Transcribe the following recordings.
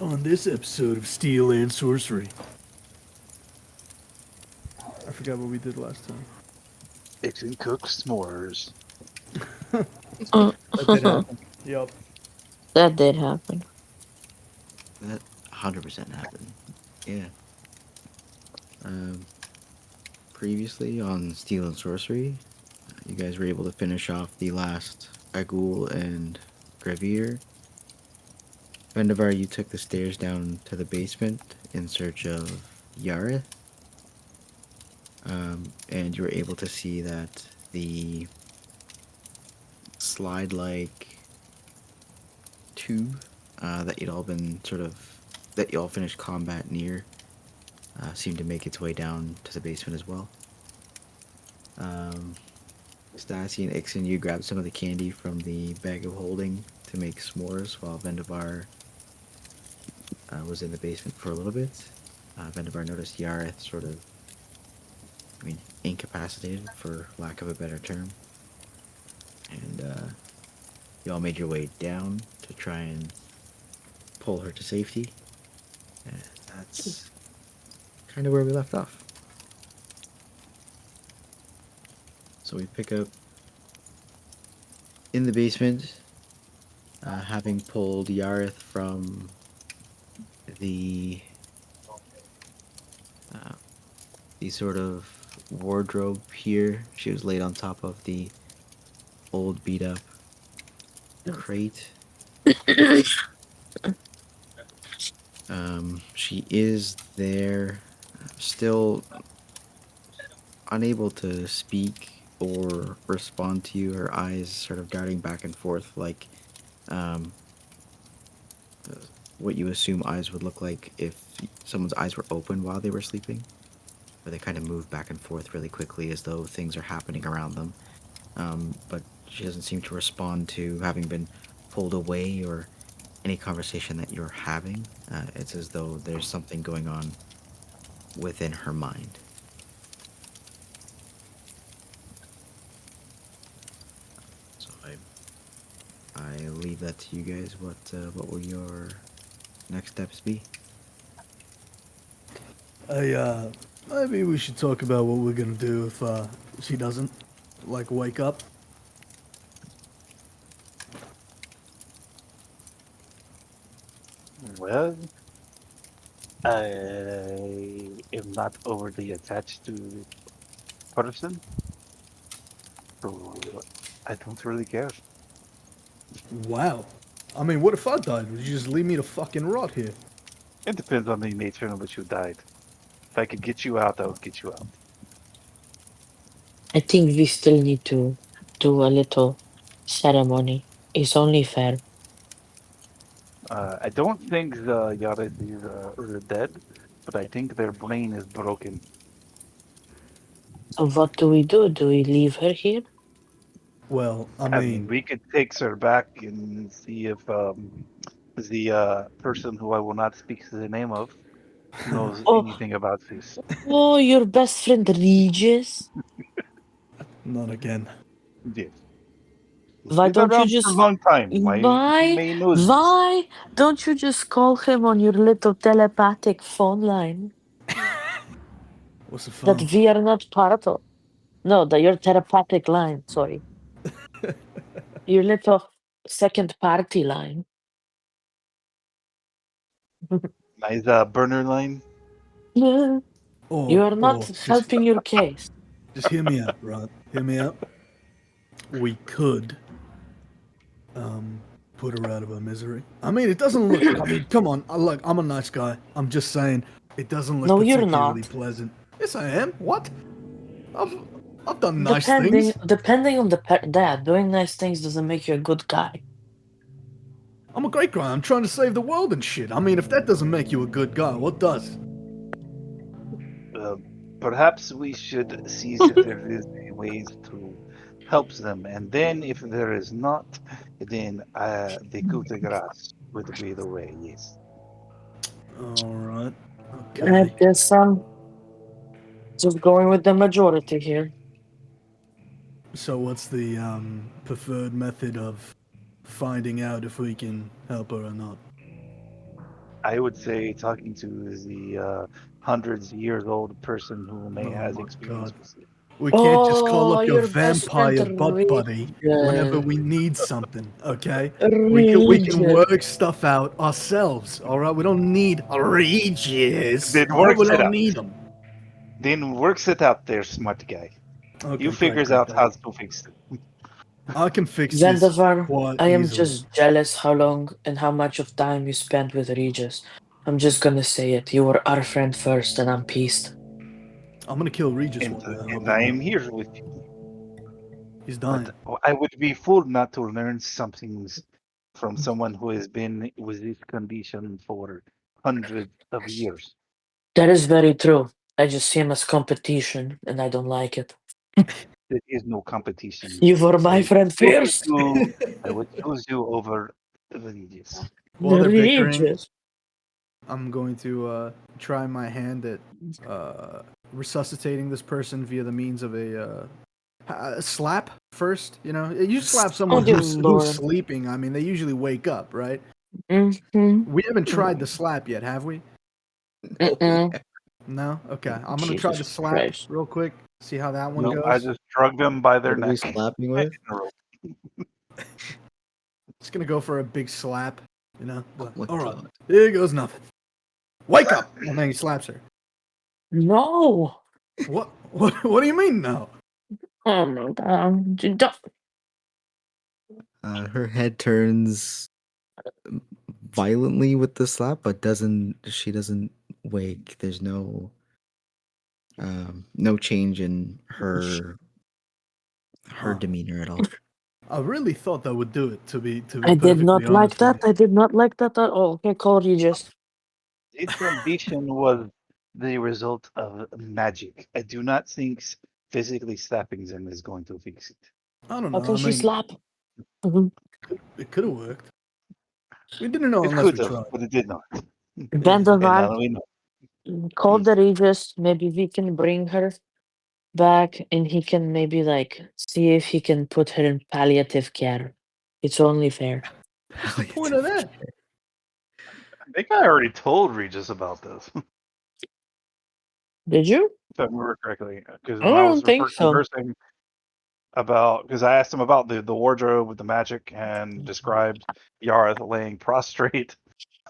On this episode of Steel and Sorcery. I forgot what we did last time. It can cook s'mores. Uh, That did happen. Yup. that did happen. That 100% happened. Yeah. Um, Previously on Steel and Sorcery, you guys were able to finish off the last Agul and Gravier. Vendavar, you took the stairs down to the basement in search of Yareth, and you were able to see that the slide-like tube that you'd all been that you all finished combat near seemed to make its way down to the basement as well. Um, Stassi and Ixon, you grabbed some of the candy from the bag of holding to make s'mores while Vendavar was in the basement for a little bit. Vendavar noticed Yareth incapacitated for lack of a better term. And you all made your way down to try and pull her to safety. And that's kind of where we left off. So we pick up in the basement, having pulled Yareth from the uh, the sort of wardrobe here. She was laid on top of the old beat up crate. She is there, still unable to speak or respond to you. Her eyes sort of darting back and forth like um, what you assume eyes would look like if someone's eyes were open while they were sleeping, where they kind of move back and forth really quickly as though things are happening around them. But she doesn't seem to respond to having been pulled away or any conversation that you're having. It's as though there's something going on within her mind. So I leave that to you guys. What will your next steps be? Maybe we should talk about what we're gonna do if she doesn't, like, wake up. Well, I am not overly attached to person, so I don't really care. Wow. I mean, what if I died? Would you just leave me to fucking rot here? It depends on the nature in which you died. If I could get you out, I would get you out. I think we still need to do a little ceremony. It's only fair. I don't think the Yaris are dead, but I think their brain is broken. So what do we do? Do we leave her here? Well, I I mean, mean, we could take her back and see if the person who I will not speak the name of knows Oh, anything about this. oh, your best friend Regis. not again. Yes. He's Why been don't you around for a just long time. He why may know this. why don't you just call him on your little telepathic phone line What's the that fun? we are not part of? No, that your telepathic line. Sorry, your little second party line. Nice burner line. You are not Or helping your case. just hear me out, right? Hear me out. We could put her out of her misery. I mean, it doesn't look. I mean, come on. Look, I'm a nice guy. I'm just saying, it doesn't look No, you're particularly not. pleasant. Yes, I am. What? I've I've done nice Depending things. depending on the dad, doing nice things doesn't make you a good guy. I'm a great guy. I'm trying to save the world and shit. I mean, if that doesn't make you a good guy, what does? Uh, Perhaps we should see if there is a ways to help them, and then if there is not, then the coup de grace would be the way. Yes. All right. I Okay. guess I'm just going with the majority here. So, what's the preferred method of finding out if we can help her or not? I would say talking to the hundreds of years old person who may Oh has my experience god. with it. We can't just call Oh, up your your best friend vampire butt buddy whenever Regis. we need something, okay? We can Regis. work stuff out ourselves, alright? We don't need Regis. Then Alright, we works it don't out. need them. Then works it out there, smart guy. Okay, You great, figures great, out great. how to fix it. I can fix this Vandevar, quite I am easily. just jealous how long and how much of time you spent with Regis. I'm just gonna say it. You were our friend first, and I'm pissed. I'm gonna kill Regis And, one day, I hope and you I know. am here with you. He's But dying. I would be fool not to learn some things from someone who has been with this condition for hundreds of years. That is very true. I just see him as competition, and I don't like it. There is no competition. You were my I friend choose first. you. I would choose you over religious. While they're bickering, Regis. I'm going to try my hand at resuscitating this person via the means of a slap first. You know, you slap someone Oh, dear who's Lord. sleeping. I mean, they usually wake up, right? Mm-hmm. We haven't tried the slap yet, have we? Mm-mm. No. Okay, I'm gonna try the Jesus slap Christ. real quick. See how that one No, goes. I just drug them by their What are we neck. slapping with? Just gonna go for a big slap. You know. Oh my All right, god. here goes nothing. Wake up! And then he slaps her. No. What? What do you mean no? Oh my God. You don't- Her head turns violently with the slap, but she doesn't wake. There's no change in her Huh. demeanor at all. I really thought that would do it. To be I did perfectly not like honest with that. I did not like that at all. Okay, call Regis. This condition was the result of magic. I do not think physically slapping them is going to fix it. you. I don't know. Okay, I she mean, slap. Mhm. it could have worked. We didn't know It unless could we have, tried. but it did not. And Vandevar, now we know. call the Regis. Maybe we can bring her back and he can maybe like see if he can put her in palliative care. It's only fair. What's the point of that? I think I already told Regis about this, Did you? if I remember correctly. Because I when I was don't think so. conversing about, because I asked him about the wardrobe with the magic and described Yareth laying prostrate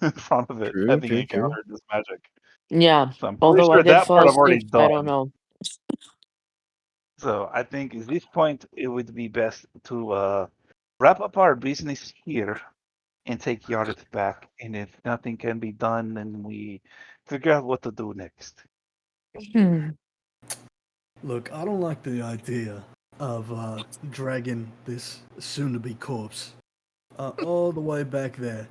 in front of it, True, having true, true. encountered this magic. Yeah. So I'm pretty Although I sure did that fall part I've already asleep, so I don't done. know. So I think at this point it would be best to wrap up our business here and take Yareth back. And if nothing can be done, then we figure out what to do next. Hmm. Look, I don't like the idea of dragging this soon-to-be corpse all the way back there,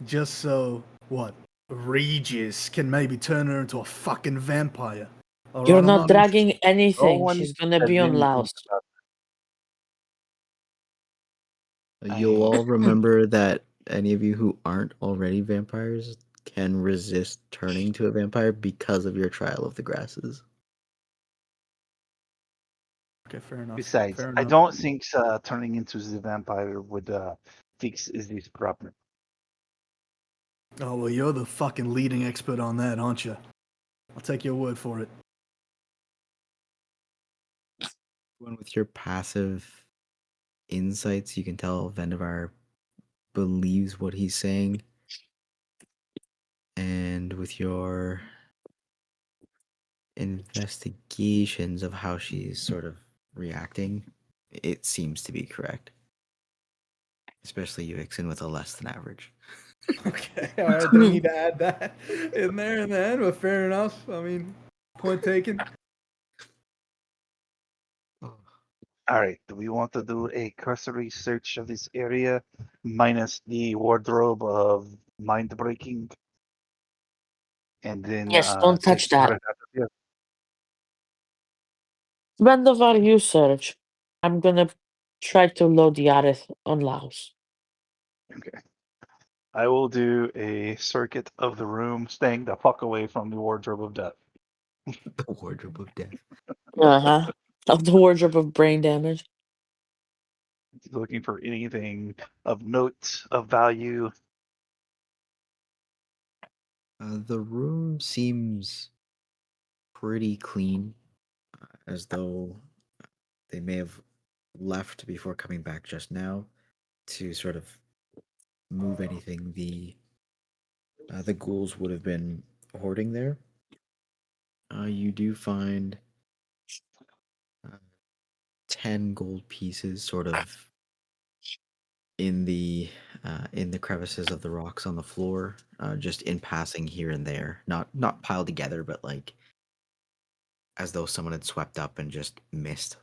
just so what Regis can maybe turn her into a fucking vampire. All You're right, I'm not not interested. dragging No anything. one She's gonna said be on anything Laos. about You'll all remember that any of you who aren't already vampires can resist turning to a vampire because of your trial of the grasses. Okay, fair enough. Besides, Fair I enough. don't think turning into the vampire would fix this problem. Oh well, you're the fucking leading expert on that, aren't you? I'll take your word for it. When with your passive insights, you can tell Vendavar believes what he's saying. And with your investigations of how she's sort of reacting, it seems to be correct. Especially you, Ixen, with a less than average. Okay, all right. Didn't need to add that in there in the end, but fair enough. I mean, point taken. All right, do we want to do a cursory search of this area minus the wardrobe of mind breaking? And then Yes, don't take touch that. Yareth out of here? Vandevar, you search. I'm gonna try to load Yareth on Laos. Okay. I will do a circuit of the room, staying the fuck away from the wardrobe of death. The wardrobe of death. Uh-huh. Of the wardrobe of brain damage. Looking for anything of note, of value. The room seems pretty clean, as though they may have left before coming back just now to sort of move anything the ghouls would have been hoarding there. You do find 10 gold pieces sort of in the crevices of the rocks on the floor, just in passing here and there, not piled together, but like as though someone had swept up and just missed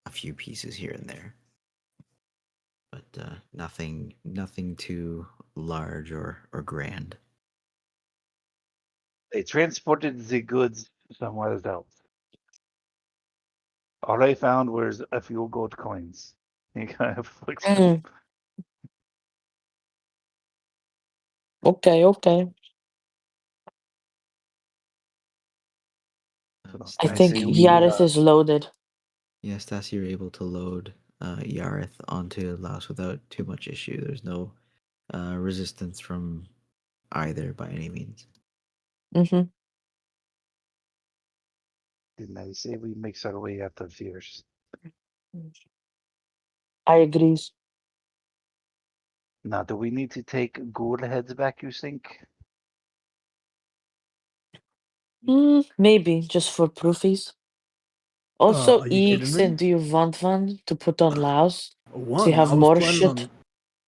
a few pieces here and there. But nothing too large or grand. They transported the goods somewhere else. All I found was a few gold coins. He kind of flicks them. Mm. Okay. I I think say we Yarith is loaded. Yes, Stassi, you're able to load Yarith onto Laos without too much issue. There's no resistance from either by any means. Mm-hmm. didn't I say we makes our way out of here. I agree. Now, do we need to take ghoul heads back? You think? Maybe just for proofies. Also, Are you kidding me? Ixen, do you want one to put on Laos? So you One, have I was more planning shit? on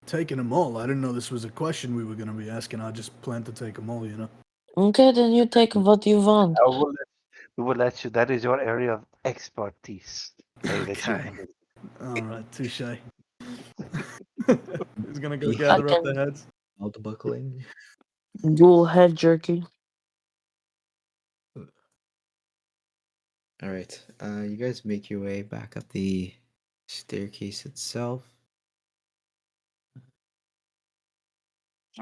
taking them all. I didn't know this was a question we were going to be asking. I just planned to take them all, you know? Okay, then you take what you want. We will let you. That is your area of expertise. I let you Okay. handle it. All right, touche. Who's going to go He gather I up the can heads? Belt buckling. dual head jerky. All right. You guys make your way back up the staircase itself.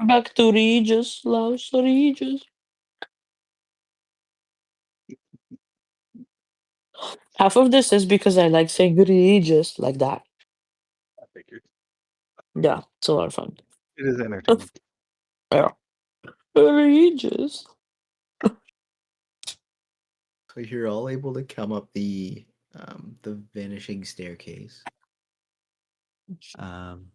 Back to Regis, Laos, Regis. Half of this is because I like saying Regis like that. I figured. Yeah, it's a lot of fun. It is entertaining. Yeah. Regis. So you're all able to come up the vanishing staircase. Um,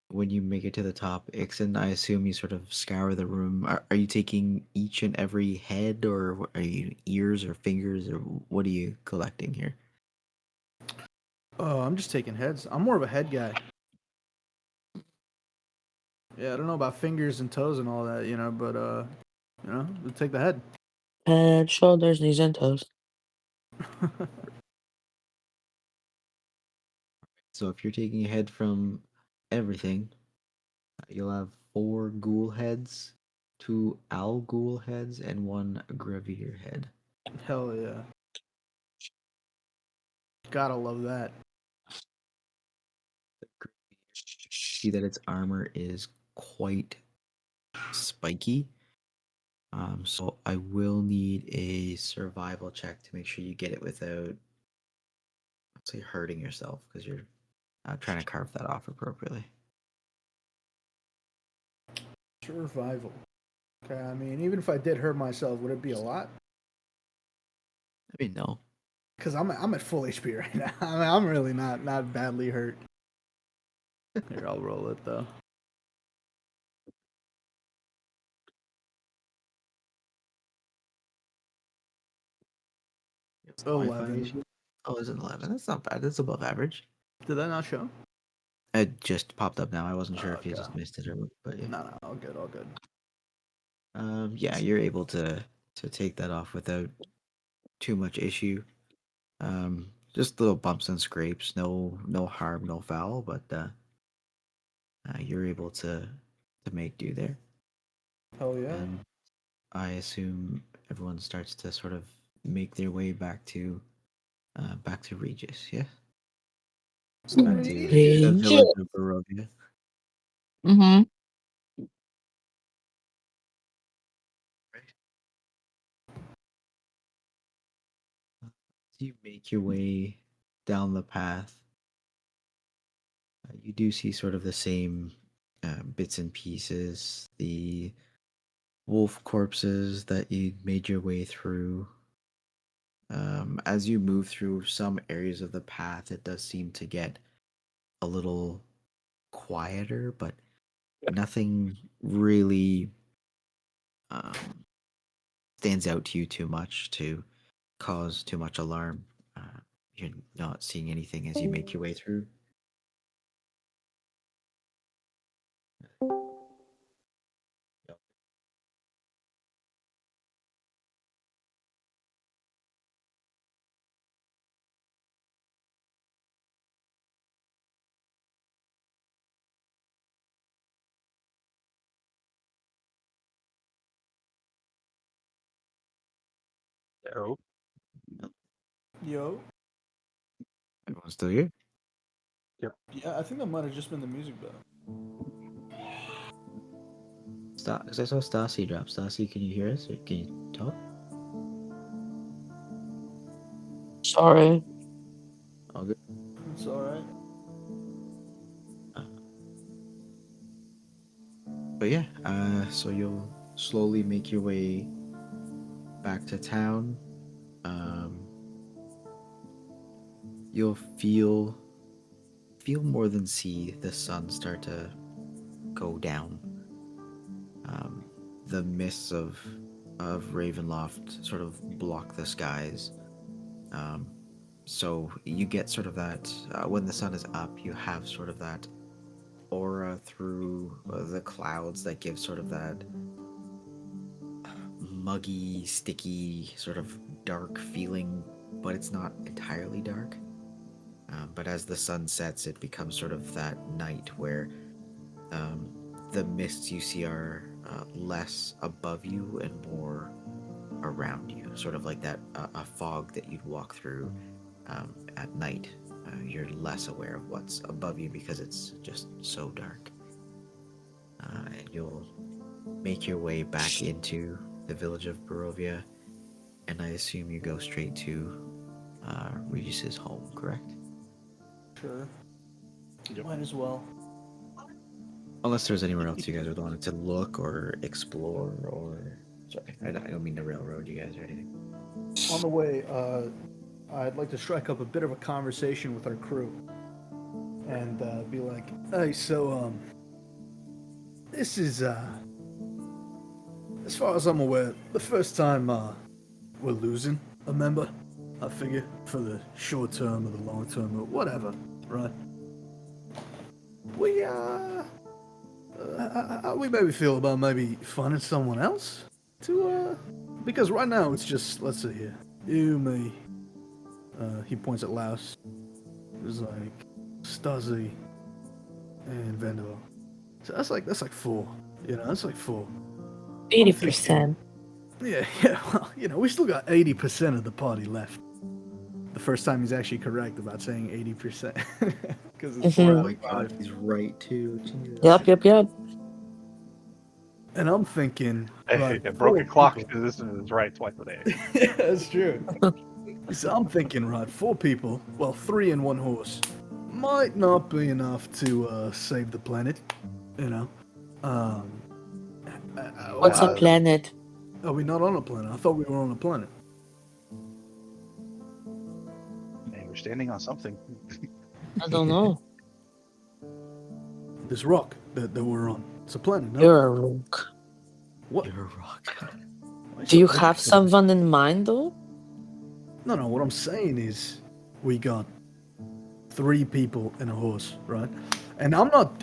when you make it to the top, Ixen, I assume you sort of scour the room. Are you taking each and every head, or are you ears or fingers, or what are you collecting here? Oh, I'm just taking heads. I'm more of a head guy. Yeah, I don't know about fingers and toes and all that, you know, but we'll take the head. Head, shoulders, knees, and toes. So if you're taking a head from everything, you'll have 4 ghoul heads, 2 owl ghoul heads, and 1 gravier head. Hell yeah. Gotta love that. See that its armor is quite spiky. So I will need a survival check to make sure you get it without, let's say, hurting yourself, because you're trying to carve that off appropriately. Survival. Okay, I mean, even if I did hurt myself, would it be a lot? I mean, no. Because I'm at full HP right now. I mean, I'm really not badly hurt. Here, I'll roll it though. Wi-Fi 11. issue? Oh, it's an 11. That's not bad. That's above average. Did that not show? It just popped up now. I wasn't sure if you Okay. just missed it or what, but yeah. No, all good, all good. Yeah, you're able to take that off without too much issue. Just little bumps and scrapes, no harm, no foul, but you're able to make do there. Hell yeah. And I assume everyone starts to sort of make their way back to Regis, yeah? Back to the Regis. village of Barovia. Mm-hmm. As you make your way down the path, you do see sort of the same bits and pieces. The wolf corpses that you made your way through. As you move through some areas of the path, it does seem to get a little quieter, but nothing really um, stands out to you too much to cause too much alarm. You're not seeing anything as you make your way through. Oh, Yo. Everyone's still here? Yeah, I think that might have just been the music though. Because I saw Stassi drop. Stassi, can you hear us? Or can you talk? Sorry. All good. It's alright. But yeah, so you'll slowly make your way back to town. You'll feel more than see the sun start to go down. The mists of Ravenloft sort of block the skies. So you get sort of that when the sun is up, you have sort of that aura through the clouds that gives sort of that muggy, sticky, sort of dark feeling, but it's not entirely dark. But as the sun sets, it becomes sort of that night where the mists you see are less above you and more around you, sort of like that a fog that you'd walk through at night. You're less aware of what's above you because it's just so dark. And you'll make your way back into the village of Barovia, and I assume you go straight to Regis's home, correct? Sure. Might as well. Unless there's anywhere else you guys would want to look or explore, or sorry, I don't mean to railroad you guys or anything. On the way, I'd like to strike up a bit of a conversation with our crew. And be like, hey, so, this is, as far as I'm aware, the first time, we're losing a member, I figure, for the short term or the long term or whatever, right? How we maybe feel about maybe finding someone else to, because right now it's just, let's see here, you, me, he points at Laos, there's like Stuzzy and Vanderbilt. So that's like four, that's like four. 80%. Yeah, well, we still got 80% of the party left. The first time he's actually correct about saying 80%. Because it's 4 Mhm. out Oh my of 5. god, he's right too. Jesus. Yep. And I'm thinking, right, a broken 4 clock. people. This is right twice a day. Yeah, that's true. So I'm thinking, right, 4 people, well, 3 and 1 horse, might not be enough to save the planet, you know. What's a Wow. planet? Are we not on a planet? I thought we were on a planet. Man, we're standing on something. I don't know. This rock that we're on. It's a planet, no? You're a rook. What? You're a rock. Why Do you so have educated? someone in mind, though? No, what I'm saying is we got 3 people and a horse, right? And I'm not,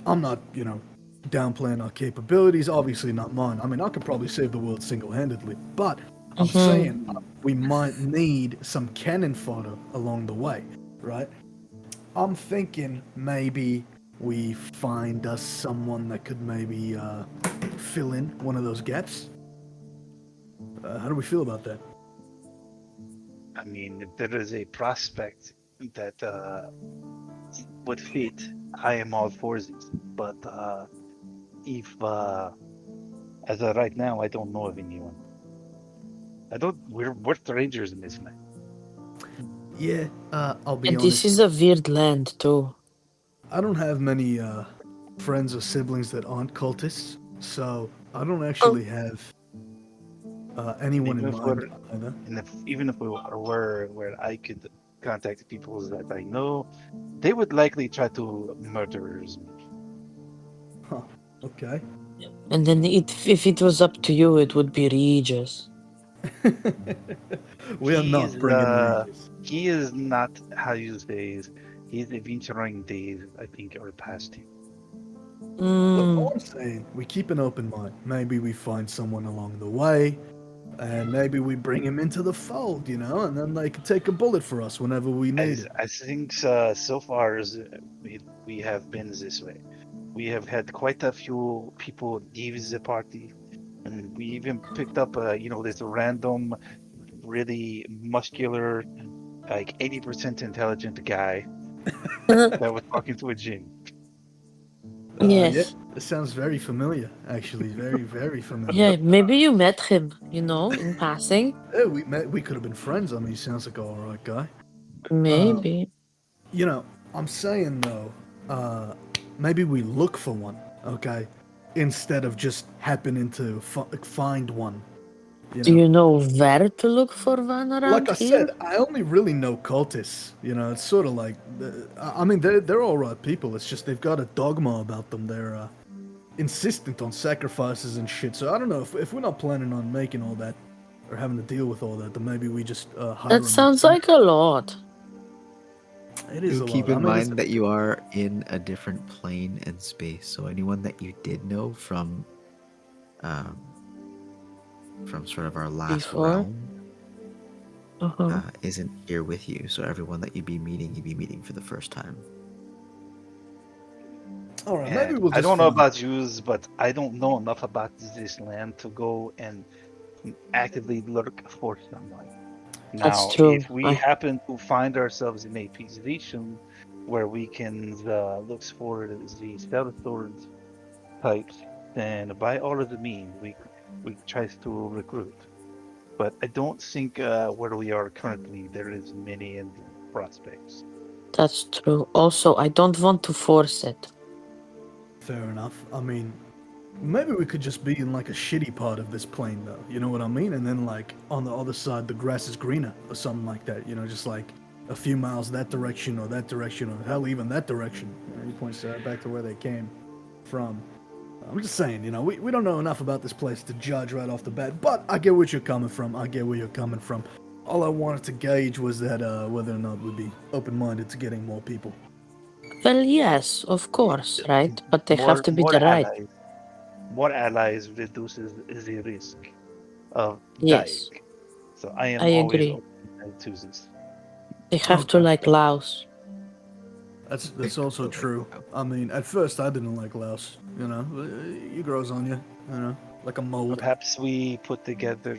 downplaying our capabilities, obviously not mine. I mean, I could probably save the world single-handedly, but I'm saying we might need some cannon fodder along the way, right? I'm thinking maybe we find us someone that could maybe fill in one of those gaps. How do we feel about that? I mean, if there is a prospect that would fit, I am all for it. But if as of right now, I don't know of anyone. We're strangers in this land. Yeah, I'll be And honest. this is a weird land, too. I don't have many friends or siblings that aren't cultists, so I don't actually have anyone Even in if we're, mind either. and if even if we were where I could contact people that I know, they would likely try to murder me. Huh. Okay. And then if it was up to you, it would be Regis. We are not bringing Regis. He is not how you say is he's adventuring days I think are past him. Look, all Mm, I'm saying, we keep an open mind. Maybe we find someone along the way, and maybe we bring him into the fold, and then they can take a bullet for us whenever we need it. I think so far as we have been this way. We have had quite a few people leave the party, and we even picked up this random, really muscular, like 80% intelligent guy that was talking to a gin. Yeah, yes. it sounds very familiar, actually. Very, very familiar. Yeah, maybe you met him, in passing. Yeah, we met. We could have been friends. I mean, he sounds like an alright guy. Uh, Maybe. you know, I'm saying though, uh, maybe we look for one, okay, instead of just happening to find one. You Do know, you know where to look for one like around I here? said, I only really know cultists. It's sort of like, I mean, they're all right people. It's just they've got a dogma about them. They're insistent on sacrifices and shit. So I don't know if we're not planning on making all that or having to deal with all that, then maybe we just hire That a sounds mercenary. like a lot. It is Do a keep lot. I in mean, it's mind that you are in a different plane and space. So anyone that you did know um, from sort of our last Before? realm Uh-huh. isn't here with you. So everyone that you'd be meeting for the first time. all right. Maybe And we'll I just don't know find. about yous, but I don't know enough about this land to go and actively look for someone. That's Now, true. if we happen to find ourselves in a position where we can look for the stealth swords types, then by all of the means, we try to recruit. But I don't think where we are currently there is many in the prospects. That's true. Also, I don't want to force it. Fair enough. I mean, maybe we could just be in like a shitty part of this plane, though. You know what I mean? And then like on the other side, the grass is greener or something like that. Just like a few miles that direction or that direction or hell, even that direction. He points back to where they came from. I'm just saying, we don't know enough about this place to judge right off the bat, but I get what you're coming from. I get where you're coming from. All I wanted to gauge was that whether or not we'd be open-minded to getting more people. Well, yes, of course, right? But they have More to be more the right. allies, more allies reduces the risk of dying. Yes, So I I am always agree. open to this. They have to Okay. like Laos. That's also true. I mean, at first I didn't like Laos. He grows on you. Like a mold. Perhaps we put together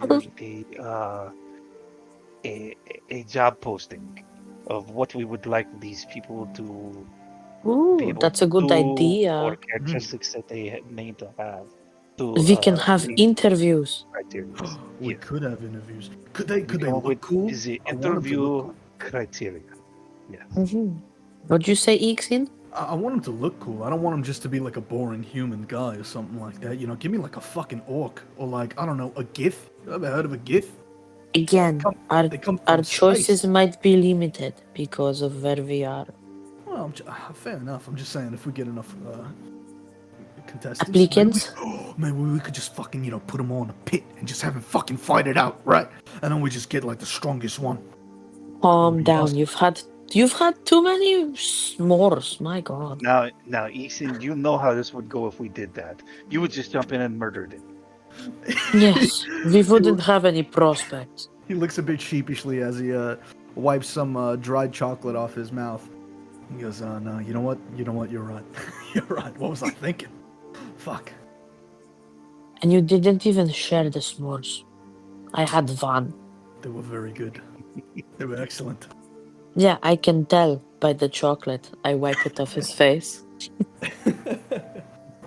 a a job posting of what we would like these people to be Ooh, able that's to a good do or idea. characteristics that they need to have to We can have meet interviews. criteria. We Yeah, could have interviews. Could we they come up look with cool? the I want them to look interview cool. criteria. Yes. What'd you say, Ixin? I want them to look cool. I don't want them just to be like a boring human guy or something like that. Give me like a fucking orc or like I don't know a gith. You ever heard of a gith? They Again, come our they come our from space. choices might be limited because of where we are. Well, fair enough. I'm just saying if we get enough contestants, Applicants, maybe we could just fucking put them all in a pit and just have them fucking fight it out, right? And then we just get like the strongest one. That would calm be down. awesome. You've had too many s'mores. My God. Now, Ethan, you know how this would go if we did that. You would just jump in and murder them. Yes, we wouldn't have any prospects. He looks a bit sheepishly as he wipes some dried chocolate off his mouth. He goes, no, you know what? You're right. You're right. What was I thinking? Fuck. And you didn't even share the s'mores. I had one. They were very good. They were excellent. Yeah, I can tell by the chocolate. I wipe it off his face.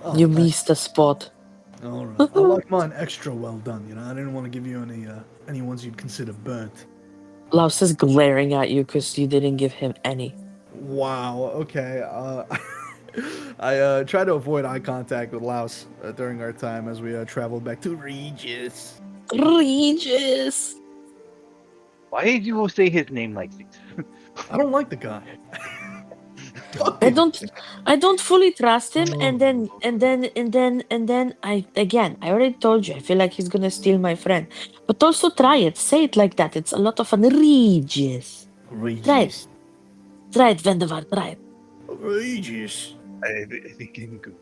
Oh, You thanks. missed a spot. All right. I like mine extra well done. I didn't want to give you any ones you'd consider burnt. Laos is glaring at you because you didn't give him any. Wow. Okay. I tried to avoid eye contact with Laos during our time as we traveled back to Regis. Regis. Why did you say his name like this? I don't like the guy. Fuck I him. don't fully trust him, and then Oh. I already told you I feel like he's gonna steal my friend. But also try it. Say it like that. It's a lot of fun. Regis. Try it. Regis. Try it, Vendavar. Try it. Regis. I think I'm good.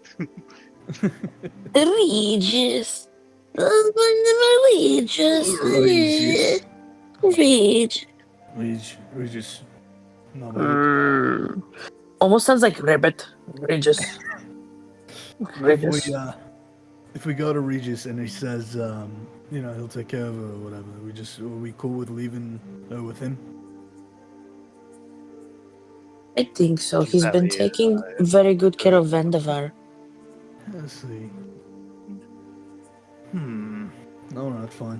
Regis. Regis. Regis. Regis. Regis. No, Almost sounds like rabbit. Regis. Regis. if we go to Regis and he says, he'll take care of her or whatever, are we cool with leaving her with him? I think so. You He's have been a, taking very good care of Vendavar. Let's see. No, that's fine.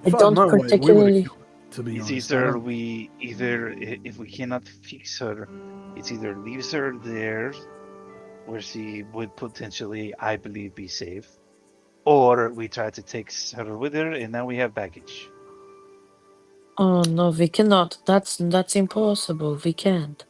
I If I had don't my way, we would have particularly. killed her, to be it's honest. I either don't- if we cannot fix her, it's either leaves her there where she would potentially, I believe, be safe, or we try to take her with her, and now we have baggage. Oh no, we cannot. That's impossible. We can't.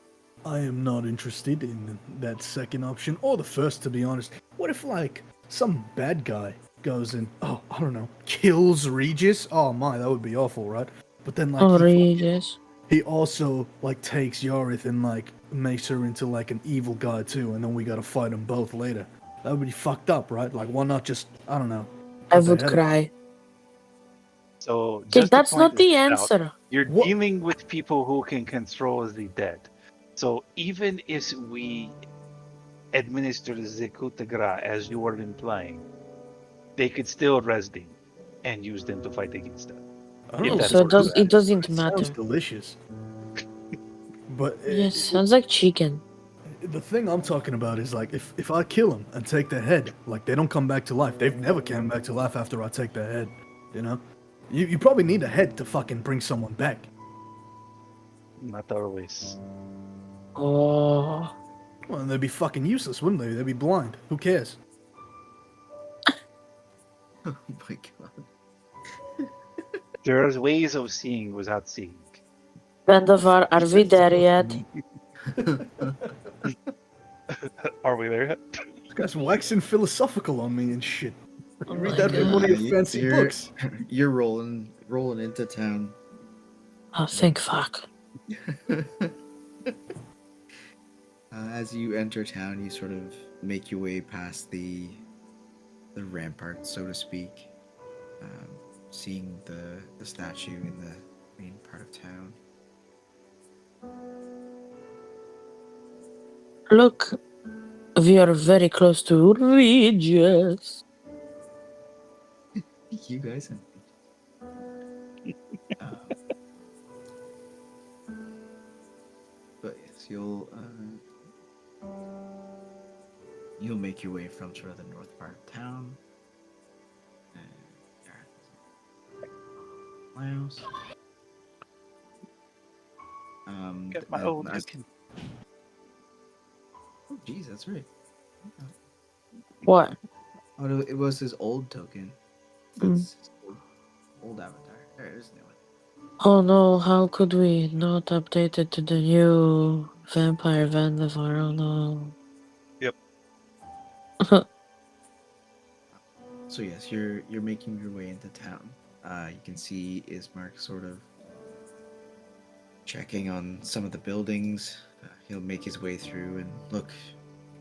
I am not interested in that second option, or the first, to be honest. What if, like, some bad guy goes and, I don't know, kills Regis? Oh my, that would be awful, right? But then, like, Oh, Regis. he also, like, takes Yarith and, like, makes her into, like, an evil guy, too, and then we gotta fight them both later. That would be fucked up, right? Like, why not just, I don't know. I cut their would head off? cry. So Okay, just to that's point not the this out, answer. you're What? dealing with people who can control the dead. So even if we administer the coup de grace, as you were implying, they could still arrest them and use them to fight against us. I don't If know. that's So what you're it asking. doesn't It sounds matter. delicious. But Yes, sounds like chicken. the thing I'm talking about is, like, if I kill them and take their head, like, they don't come back to life. They've never came back to life after I take their head, you know? You probably need a head to fucking bring someone back. Not always. Oh, Well, they'd be fucking useless, wouldn't they? They'd be blind. Who cares? Oh my god. There's ways of seeing without seeing. Vendavar, are we there yet? Are we there yet? This guy's waxing philosophical on me and shit. Oh You read my that in one of god. your fancy books. You're rolling into town. Oh, thank fuck. As you enter town, you sort of make your way past the rampart, so to speak, seeing the statue in the main part of town. Look, we are very close to Regis. You guys have. But yes, you'll make your way from sort of the north part of town. Miles. Get my and old as- token. Oh, geez, that's right. What? Oh no, it was his old token. Mm. That's his old avatar. There it is, new one. Oh no, how could we not update it to the new Vampire Vendavar? Oh no. Yep. So yes, you're making your way into town. You can see Ismark sort of checking on some of the buildings. He'll make his way through and look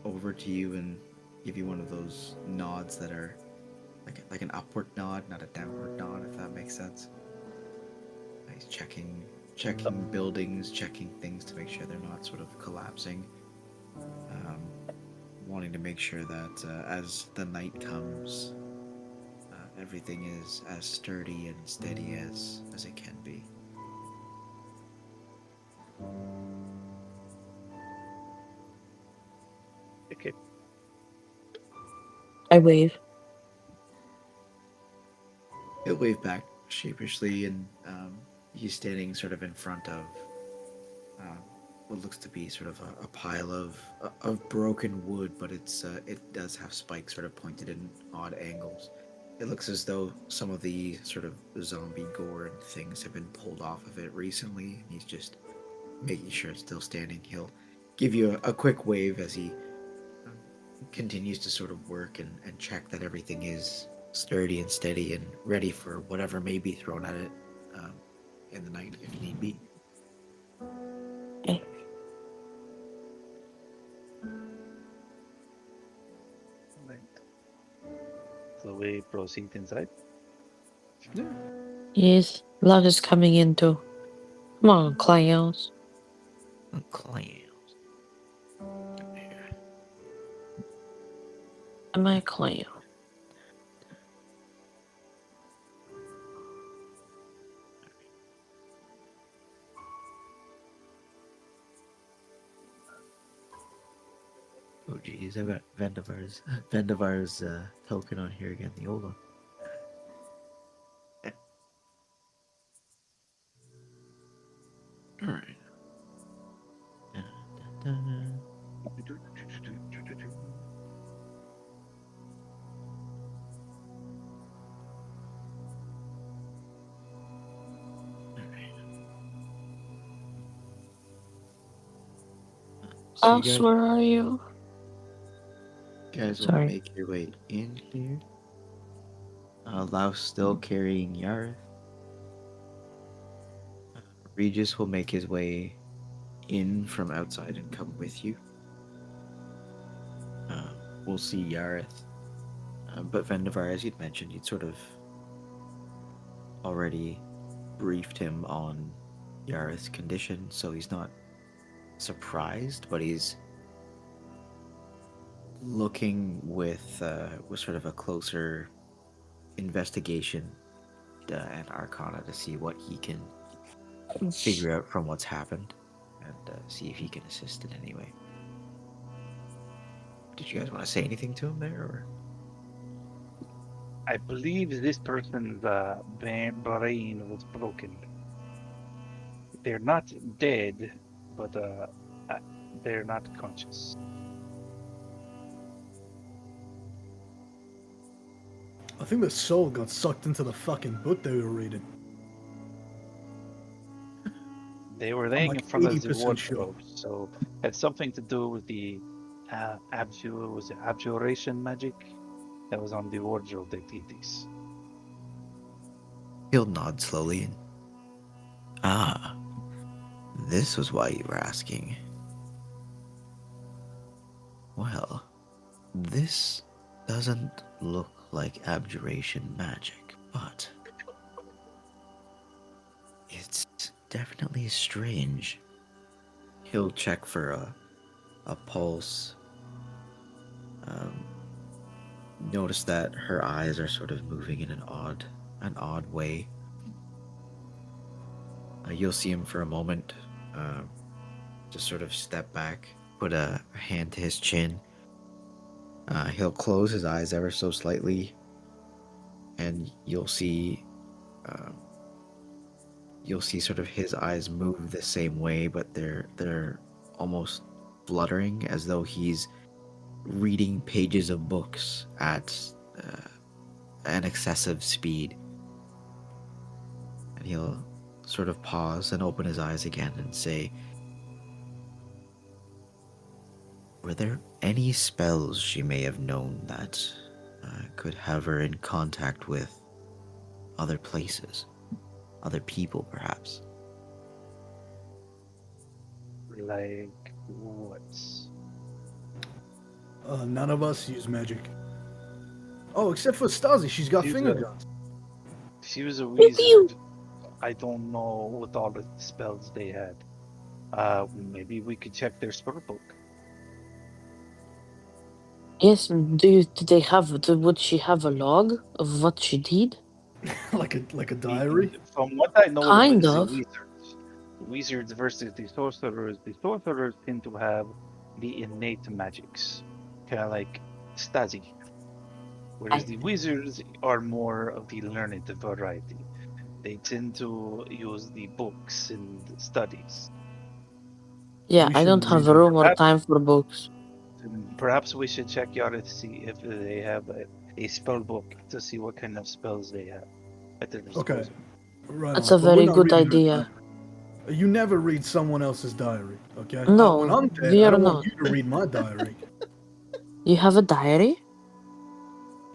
over to you and give you one of those nods that are like an upward nod, not a downward nod, if that makes sense. He's checking buildings, checking things to make sure they're not sort of collapsing. Wanting to make sure that as the night comes, everything is as sturdy and steady as it can be. Okay. I wave. He'll wave back sheepishly, and he's standing sort of in front of what looks to be sort of a pile of broken wood, but it does have spikes sort of pointed in odd angles. It looks as though some of the sort of zombie gore and things have been pulled off of it recently. He's just making sure it's still standing. He'll give you a quick wave as he continues to sort of work and check that everything is sturdy and steady and ready for whatever may be thrown at it um, in the night if need be. Okay. Right. So we proceed inside. Yes, love is coming in too. Come on, clowns. Clowns. Am I a clown? Oh geez, I've got Vendavar's token on here again, the old one. Alright. So you House, where are you? guys will Sorry. make your way in here. Laos still carrying Yareth. Regis will make his way in from outside and come with you. We'll see Yareth. But Vendavar, as you'd mentioned, you'd sort of already briefed him on Yareth's condition, so he's not surprised, but he's looking with sort of a closer investigation and Arcana to see what he can figure out from what's happened and see if he can assist in any way. Did you guys want to say anything to him there? Or? I believe this person's brain was broken. They're not dead, but they're not conscious. I think the soul got sucked into the fucking book they were reading. They were laying like in front of the 80% sure. wardrobe, so it had something to do with the abjuration magic that was on the wardrobe that did this. He'll nod slowly and... Ah, this was why you were asking. Well, this doesn't look like abjuration magic, but it's definitely strange. He'll check for a pulse. Notice that her eyes are sort of moving in an odd way. You'll see him for a moment, just sort of step back, put a hand to his chin. He'll close his eyes ever so slightly, and you'll see sort of his eyes move the same way, but they're almost fluttering as though he's reading pages of books at an excessive speed. And he'll sort of pause and open his eyes again and say, were there any spells she may have known that could have her in contact with other places, other people perhaps? Like what? None of us use magic. Oh, except for Stasi, she's got finger guns. She was a Pew, pew. wizard. I don't know what all the spells they had. Maybe we could check their spell book. Yes, would she have a log of what she did? like a diary? From what I know, Kind the of. wizards versus the sorcerers tend to have the innate magics, kind of like Stasi. Whereas the wizards are more of the learned variety. They tend to use the books and studies. Yeah, We I should don't have read room or Perhaps- time for books. Perhaps we should check Yara to see if they have a spell book to see what kind of spells they have at their Okay, disposal. right That's on. a But we're very not good reading our idea. diary. You never read someone else's diary, okay? When No, I'm dead, we I are don't want not. you to read my diary. You have a diary?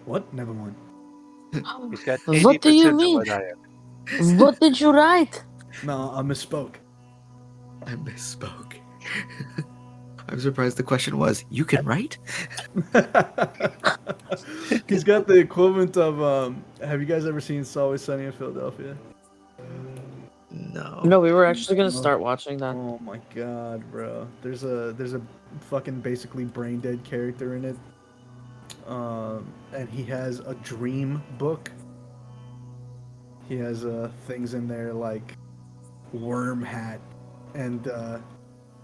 What? Never mind. He's got What do you 80% of mean? a diet. What did you write? No, I misspoke. I misspoke. I'm surprised the question was, you can write? He's got the equivalent of. Have you guys ever seen It's Always Sunny in Philadelphia? No. No, we were actually gonna Oh. start watching that. Oh my god, bro! There's a fucking basically brain dead character in it, and he has a dream book. He has things in there like worm hat and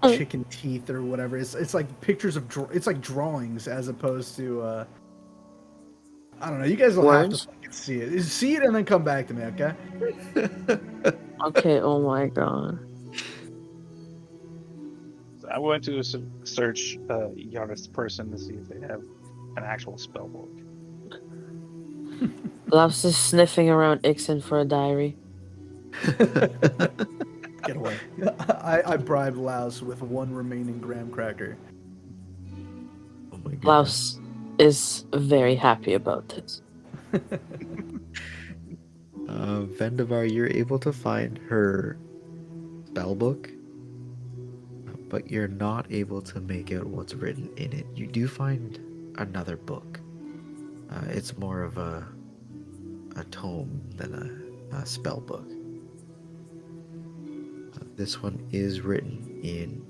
chicken teeth or whatever. It's like pictures of it's like drawings as opposed to I don't know. You guys will have to Words? fucking see it. See it and then come back to me, okay? Okay, oh my god. So I'm going to search Yara's person to see if they have an actual spell book. Loves is sniffing around Ixen for a diary. Get away. I bribed Laos with one remaining graham cracker. Oh my goodness. Klaus is very happy about this. Vendavar, you're able to find her spell book, but you're not able to make out what's written in it. You do find another book. It's more of a tome than a spell book. This one is written in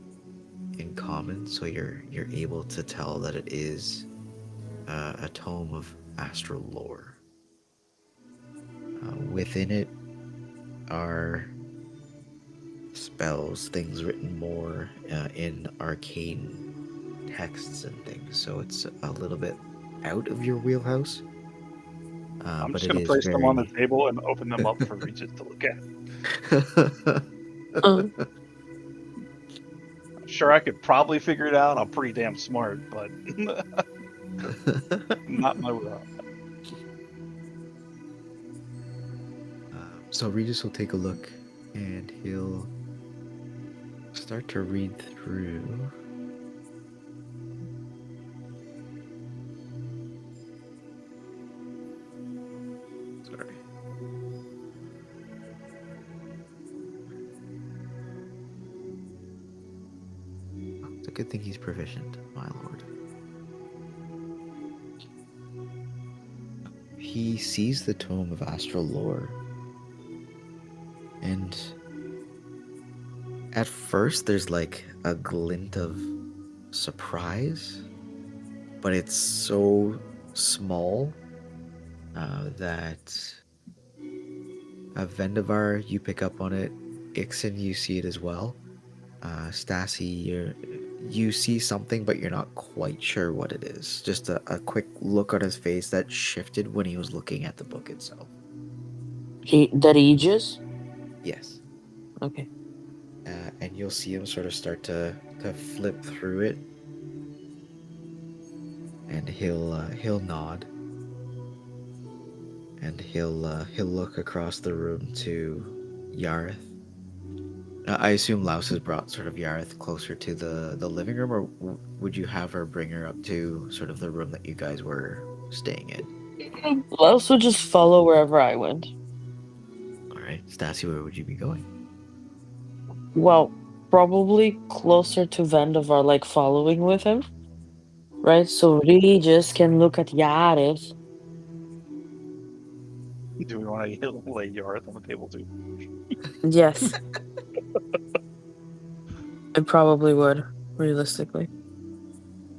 common, so you're able to tell that it is a tome of astral lore. Within it are spells, things written more in arcane texts and things, so it's a little bit out of your wheelhouse. I'm But just it going to is place them on the very... table and open them up for Regis to look at. Uh, I'm sure I could probably figure it out. I'm pretty damn smart, but not my will. So Regis will take a look and he'll start to read through. Sorry. Oh, it's a good thing he's proficient, my lord. He sees the tome of astral lore, and at first there's like a glint of surprise, but it's so small that Vendavar, you pick up on it. Ixen, you see it as well. Stassi, you see something, but you're not quite sure what it is. Just a quick look on his face that shifted when he was looking at the book itself. the Regis? Yes. Okay. And you'll see him sort of start to flip through it, and he'll nod, and he'll look across the room to Yareth. I assume Laos has brought sort of Yareth closer to the living room, or would you have her bring her up to sort of the room that you guys were staying in? Klaus would just follow wherever I went. All right, Stassi, where would you be going? Well, probably closer to Vandevar, like following with him. Right? So Regis can look at Yaris. Do we want to lay Yarth on the table too? Yes. I probably would, realistically.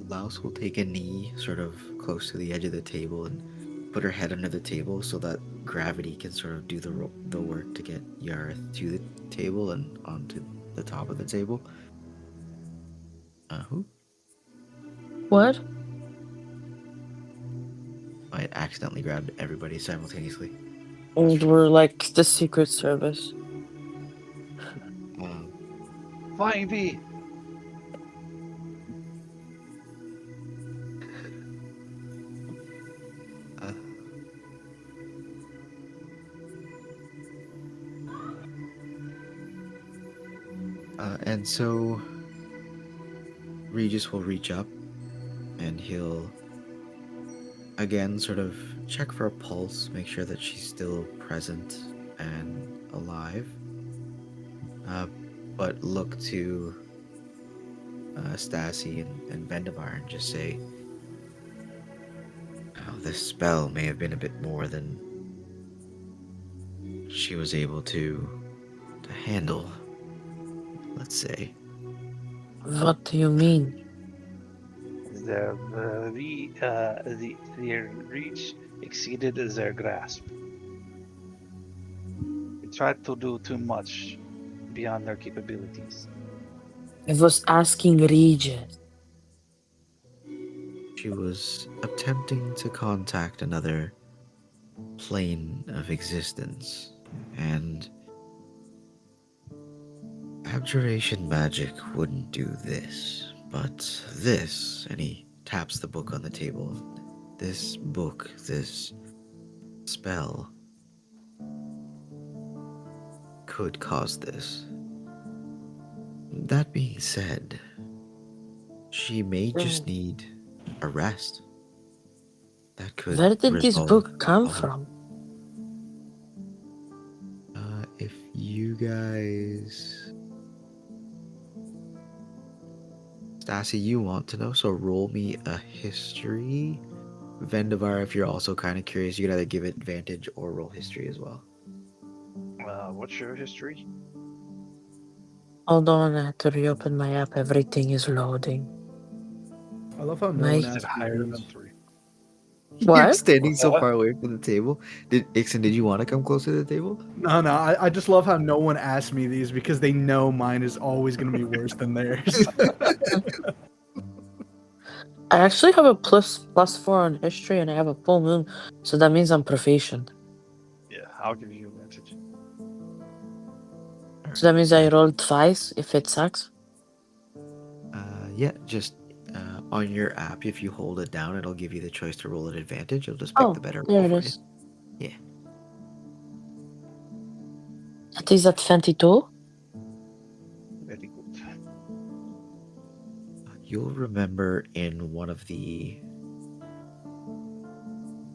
Laos will take a knee sort of close to the edge of the table and put her head under the table so that gravity can sort of do the work to get Yareth to the table and onto the top of the table. Who? What? I accidentally grabbed everybody simultaneously. And we're like the Secret Service. Flying V. And so Regis will reach up and he'll again sort of check for a pulse, make sure that she's still present and alive, uh, but look to Stassi and Vendavar and just say, oh, this spell may have been a bit more than she was able to handle, let's say. What do you mean? Their reach exceeded their grasp. They tried to do too much beyond their capabilities. I was asking Regis. She was attempting to contact another plane of existence, and abjuration magic wouldn't do this, but this, and he taps the book on the table. This book, this spell, could cause this. That being said, she may just need a rest. That could Where did this resolve book come all. from? If you guys, Stassi, you want to know, so roll me a history. Vendavar, if you're also kind of curious, you could either give it advantage or roll history as well. What's your history? Hold on, I have to reopen my app. Everything is loading. I love how no My- one Is it asked me higher these. than 3? You're What? standing so What? far away from the table. Ixon, did you want to come closer to the table? No, I just love how no one asked me these because they know mine is always going to be worse than theirs. I actually have a +4 on history and I have a full moon, so that means I'm proficient. Yeah, I'll give you advantage. So that means I rolled twice if it sucks. Yeah, just on your app, if you hold it down, it'll give you the choice to roll at advantage. You'll just pick Oh, the better there roll it for is. you. Yeah. That is at 22. Very good. You'll remember in one of the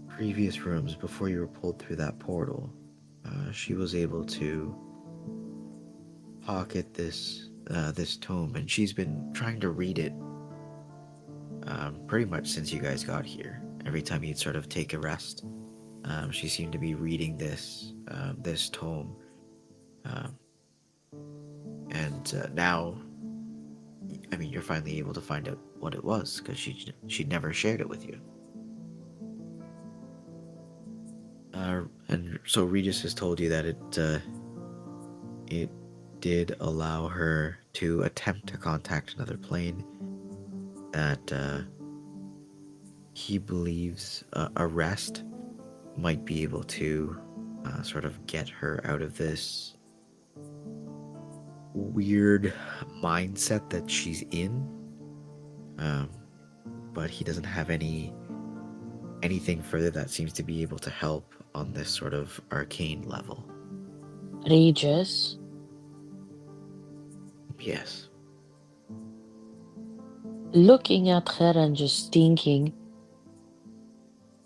previous rooms before you were pulled through that portal, she was able to pocket this tome, and she's been trying to read it pretty much since you guys got here. Every time you'd sort of take a rest, she seemed to be reading this tome, and now, I mean, you're finally able to find out what it was because she never shared it with you. And so Regis has told you that it did allow her to attempt to contact another plane. That he believes a rest might be able to sort of get her out of this weird mindset that she's in. But he doesn't have anything further that seems to be able to help on this sort of arcane level. Regis. Yes. Looking at her and just thinking,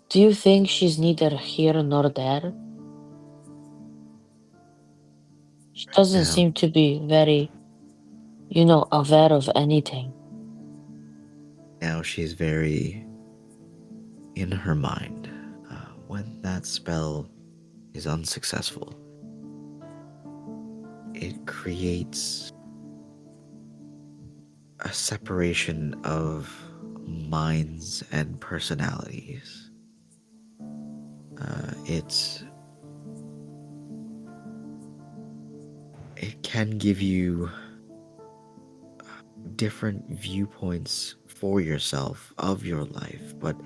do you think she's neither here nor there? She doesn't Now, seem to be very, aware of anything. now she's very in her mind. When that spell is unsuccessful, it creates a separation of minds and personalities. It can give you different viewpoints for yourself of your life, but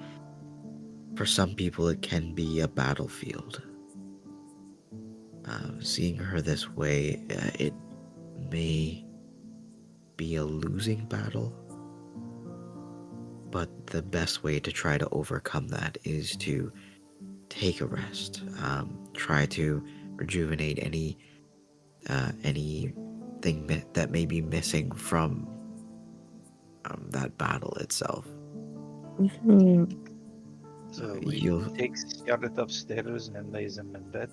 for some people it can be a battlefield. Seeing her this way, it may be a losing battle, but the best way to try to overcome that is to take a rest. Try to rejuvenate any thing that may be missing from that battle itself. Hmm. So we You'll take Scarlet upstairs and lays him in bed.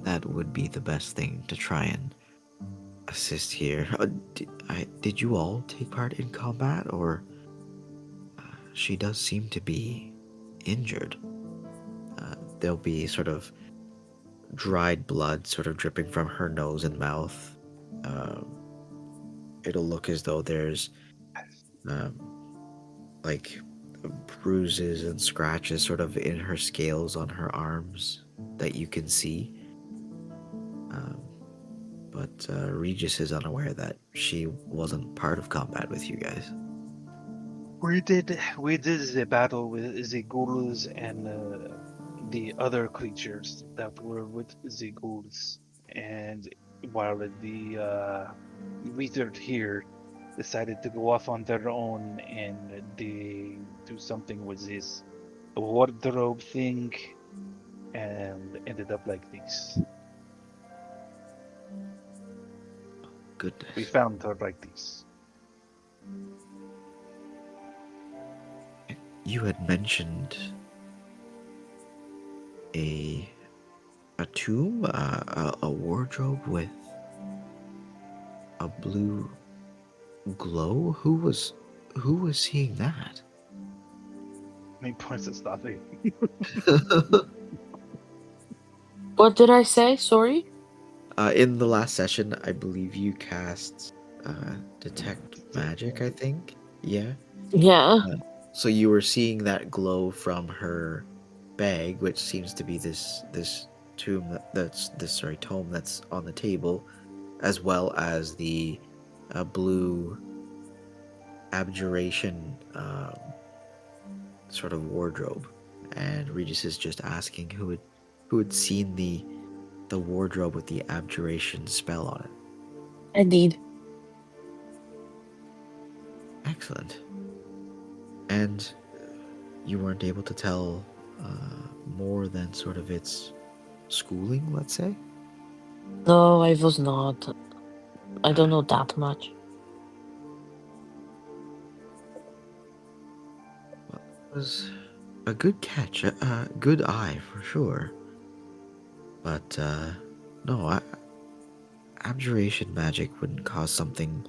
That would be the best thing to try and assist here. Did you all take part in combat, or she does seem to be injured? There'll be sort of dried blood sort of dripping from her nose and mouth. Um, it'll look as though there's um, like bruises and scratches sort of in her scales on her arms that you can see. Um, but Regis is unaware that she wasn't part of combat with you guys. We did the battle with the ghouls and the other creatures that were with the ghouls, and while the wizard here decided to go off on their own and they do something with this wardrobe thing and ended up like this. We Goodness. found her like this. You had mentioned a tomb, a wardrobe with a blue glow. Who was seeing that? Main points at stopping. What did I say? Sorry? In the last session, I believe you cast detect magic. I think, yeah. Yeah. So you were seeing that glow from her bag, which seems to be this tome that's on the table, as well as the blue abjuration sort of wardrobe. And Regis is just asking who had seen the wardrobe with the abjuration spell on it. I did. Excellent. And you weren't able to tell more than sort of its schooling, let's say? No, I was not. I don't know that much. Well, it was a good catch, a good eye for sure. But no, abjuration magic wouldn't cause something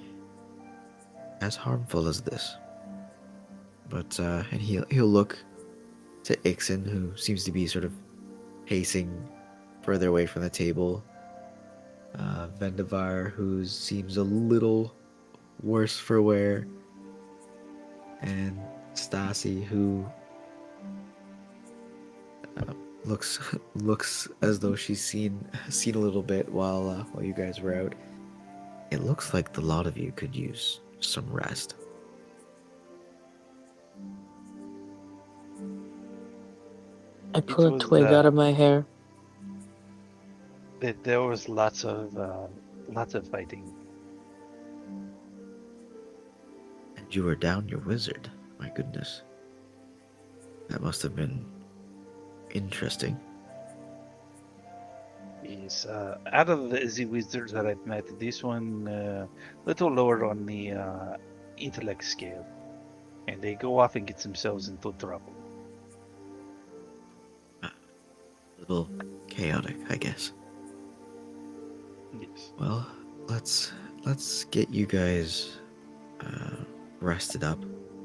as harmful as this. But and he'll look to Ixen, who seems to be sort of pacing further away from the table. Vendavar, who seems a little worse for wear, and Stasi, who looks as though she's seen a little bit while you guys were out. It looks like the lot of you could use some rest. I It pull a was twig out of my hair. there was lots of fighting. And you were down your wizard. My goodness. That must have been interesting. Yes, out of the wizards that I've met, this one little lower on the intellect scale, and they go off and get themselves into trouble. A little chaotic, I guess. Yes. Well, let's get you guys rested up.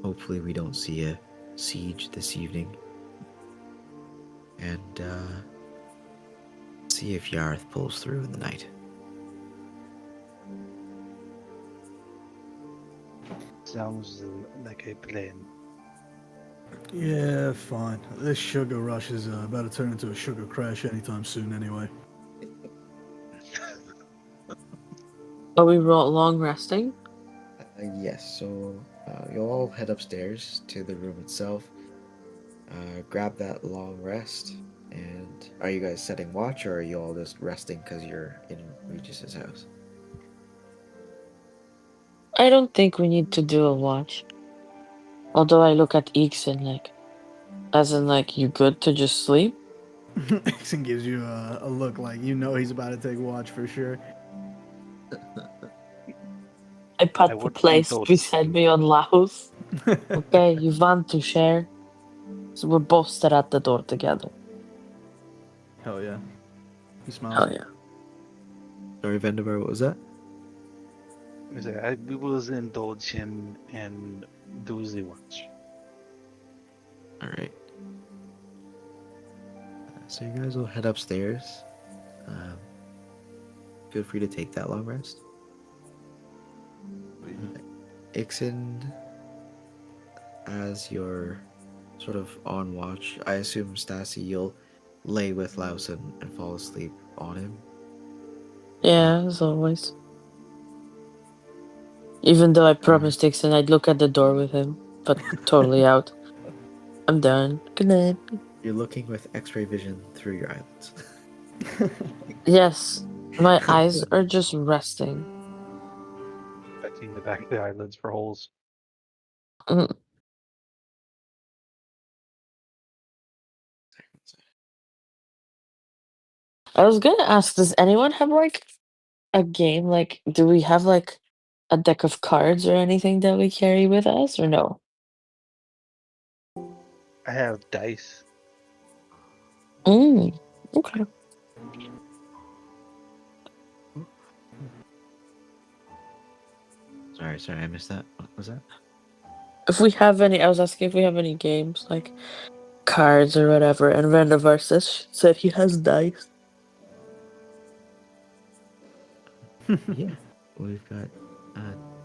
Hopefully we don't see a siege this evening. And see if Yarth pulls through in the night. Sounds like a plan. Yeah, fine. This sugar rush is about to turn into a sugar crash anytime soon anyway. Are we long resting? Yes, so you'll all head upstairs to the room itself. Grab that long rest. And are you guys setting watch, or are you all just resting because you're in Regis's house? I don't think we need to do a watch. Although I look at Ixen like, as in like, you good to just sleep? Ixon gives you a look like you know he's about to take watch for sure. I I put the would place indulge beside him. me on Laos. Okay, you want to share? So we're both sit at the door together. Hell yeah. He smiles. Oh yeah. Sorry, Vendivar, what was that? We will indulge him and do the watch. All right. So you guys will head upstairs. Um, feel free to take that long rest. Ixen, as you're sort of on watch, I assume, Stassi, you'll lay with Laos and fall asleep on him. Yeah, as always. Even though I promised Dixon I'd look at the door with him, but totally out. I'm done. Good night. You're looking with X-ray vision through your eyelids. Yes, my eyes are just resting. Checking the back of the eyelids for holes. Mm. I was gonna ask, does anyone have like a game? Like, do we have like a deck of cards or anything that we carry with us, or no? I have dice. Okay. Sorry, I missed that. What was that? If we have any, I was asking if we have any games like cards or whatever. And Randavar said he has dice. Yeah, we've got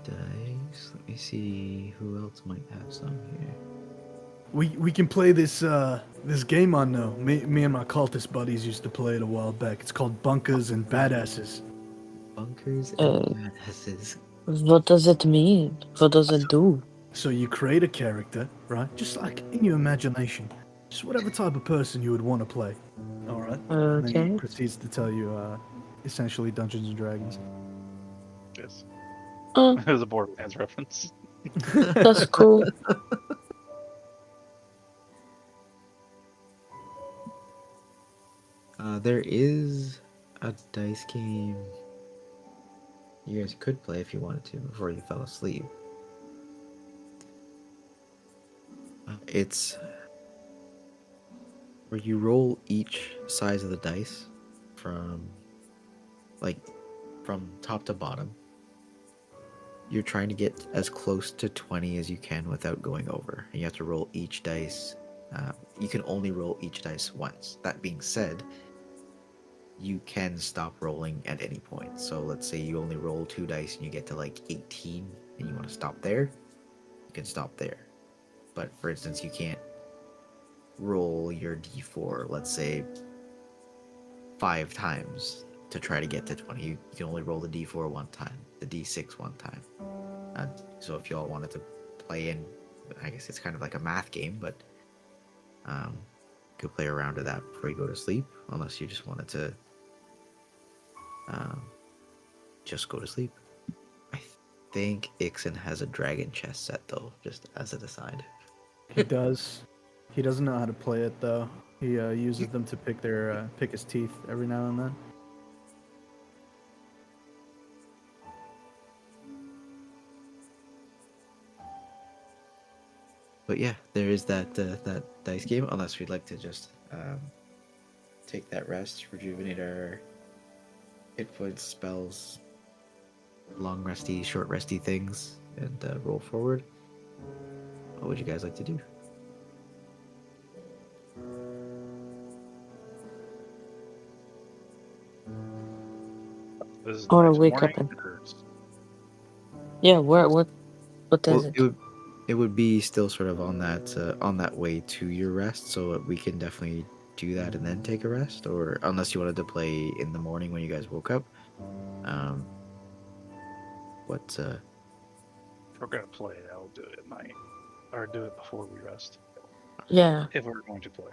dice. Let me see who else might have some here. We can play this game I know. Me and my cultist buddies used to play it a while back. It's called Bunkers and Badasses. Bunkers and Uh, badasses. what does it mean? What does it do? So you create a character, right? Just like in your imagination. Just whatever type of person you would want to play. Alright? And then he Okay. proceeds to tell you essentially Dungeons and Dragons. Yes. Oh, It was a Borderlands reference. that's cool. There is a dice game you guys could play if you wanted to before you fell asleep. It's where you roll each size of the dice from from top to bottom. You're trying to get as close to 20 as you can without going over. And you have to roll each dice. You can only roll each dice once. That being said, you can stop rolling at any point. So let's say you only roll 2 dice and you get to like 18 and you want to stop there, you can stop there. But for instance, you can't roll your d4, let's say 5 times to try to get to 20. You can only roll the d4 one time, the d6 one time. So if y'all wanted to play in, I guess it's kind of like a math game, but you could play around with that before you go to sleep, unless you just wanted to just go to sleep. I think Ixen has a dragon chess set though, just as an aside. He does. He doesn't know how to play it though. He uses them to pick his teeth every now and then. But yeah, there is that that dice game. Unless we'd like to just take that rest, rejuvenate our hit points, spells, long resty, short resty things, and roll forward. What would you guys like to do? This is I wanna next wake up morning. and Or... yeah. What does Well, it? it would be still sort of on that way to your rest, so we can definitely do that and then take a rest, or unless you wanted to play in the morning when you guys woke up. What If we're gonna play, I'll do it at night, or do it before we rest. Yeah. If we're going to play.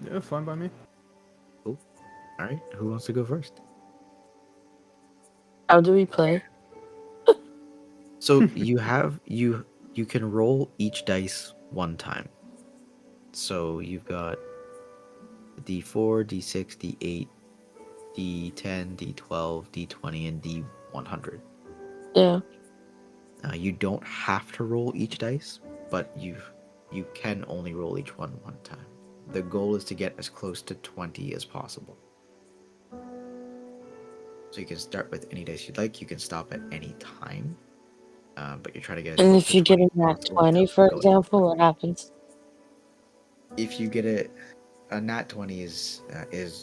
Yeah, fine by me. Cool. All right, who wants to go first? How do we play? So you have you can roll each dice one time. So you've got D4, D6, D8, D10, D12, D20, and D100. Yeah. You don't have to roll each dice, but you can only roll each one time. The goal is to get as close to 20 as possible. So you can start with any dice you'd like. You can stop at any time, but you're trying to get as And close if to you get 20 a as nat possible 20, without for going example, over. what happens? If you get a nat 20 is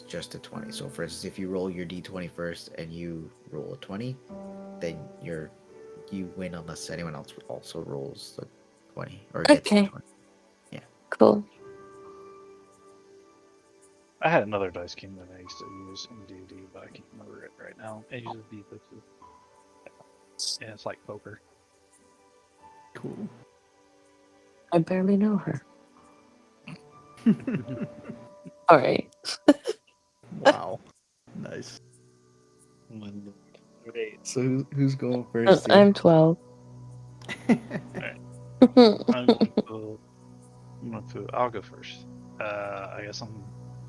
just a 20. So for instance, if you roll your d20 first and you roll a 20, then you win unless anyone else also rolls the 20 or gets the Okay, 20. Yeah. cool. I had another dice game that I used to use in D&D, but I can't remember it right now. It uses D6s. And it's like poker. Cool. I barely know her. All right. Wow. Nice. Okay, so who's going first here? I'm 12. I'll go first. I guess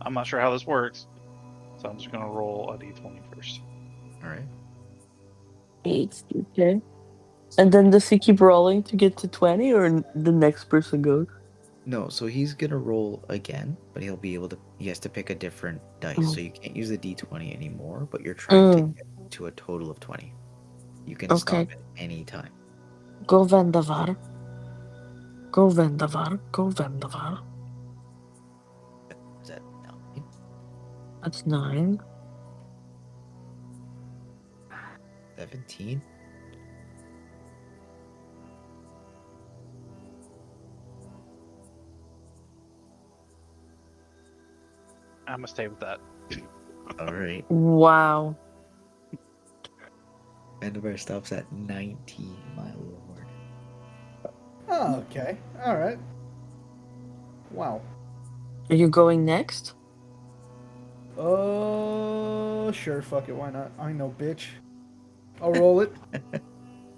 I'm not sure how this works, so I'm just gonna roll a d20 first. All right. 8. Okay. And then does he keep rolling to get to 20, or the next person goes? No, so he's gonna roll again, but he has to pick a different dice. So you can't use the d20 anymore, but you're trying to get to a total of 20. You can Okay. stop at any time. Go Vendavar. Go Vendavar. Go Vendavar. Is that 9? That's 9. 17? I'm gonna stay with that. All right. Wow. Vanderbear stops at 19, my lord. Oh, okay. All right. Wow. Are you going next? Sure. Fuck it. Why not? I know, bitch. I'll roll it.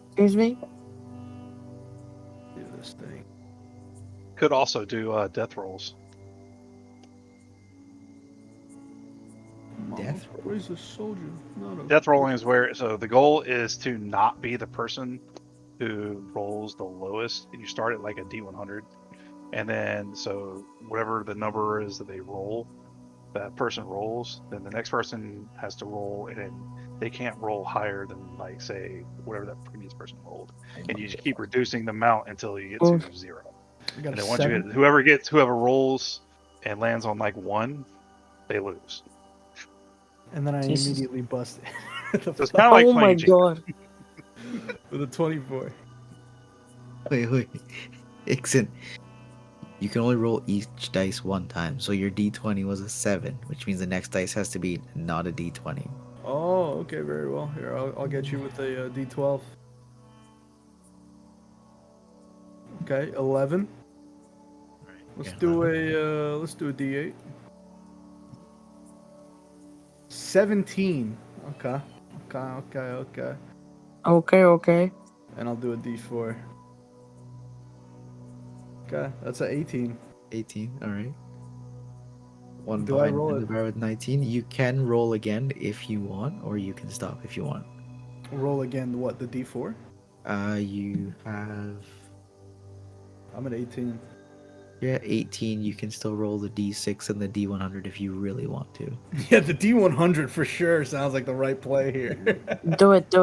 Excuse me? Do this thing. Could also do death rolls. Death Where's the soldier? Not a Death rolling is where the goal is to not be the person who rolls the lowest, and you start at like a D100, and then so whatever the number is that they roll, that person rolls, then the next person has to roll, and then they can't roll higher than like say whatever that previous person rolled, and you just keep reducing the amount until you get to 0. I got And a then once you 7. get whoever rolls and lands on like 1, they lose. And then I Jesus. immediately bust it. So it's kind of like Oh my playing Jenga. god. With a 24. Wait. Ixon, you can only roll each dice one time. So your d20 was a 7, which means the next dice has to be not a d20. Oh, okay, very well. Here, I'll get you with a D12. Okay, 11. Let's Yeah, do 11. a D8. 17. Okay. Okay. And I'll do a D4. Okay, that's a 18. 18, alright. One Do I behind roll it? Vanderbear with 19. You can roll again if you want, or you can stop if you want. Roll again, what, the D4? You have... I'm at 18. Yeah, 18. You can still roll the d6 and the d100 if you really want to. Yeah, the D100 for sure sounds like the right play here. Do it.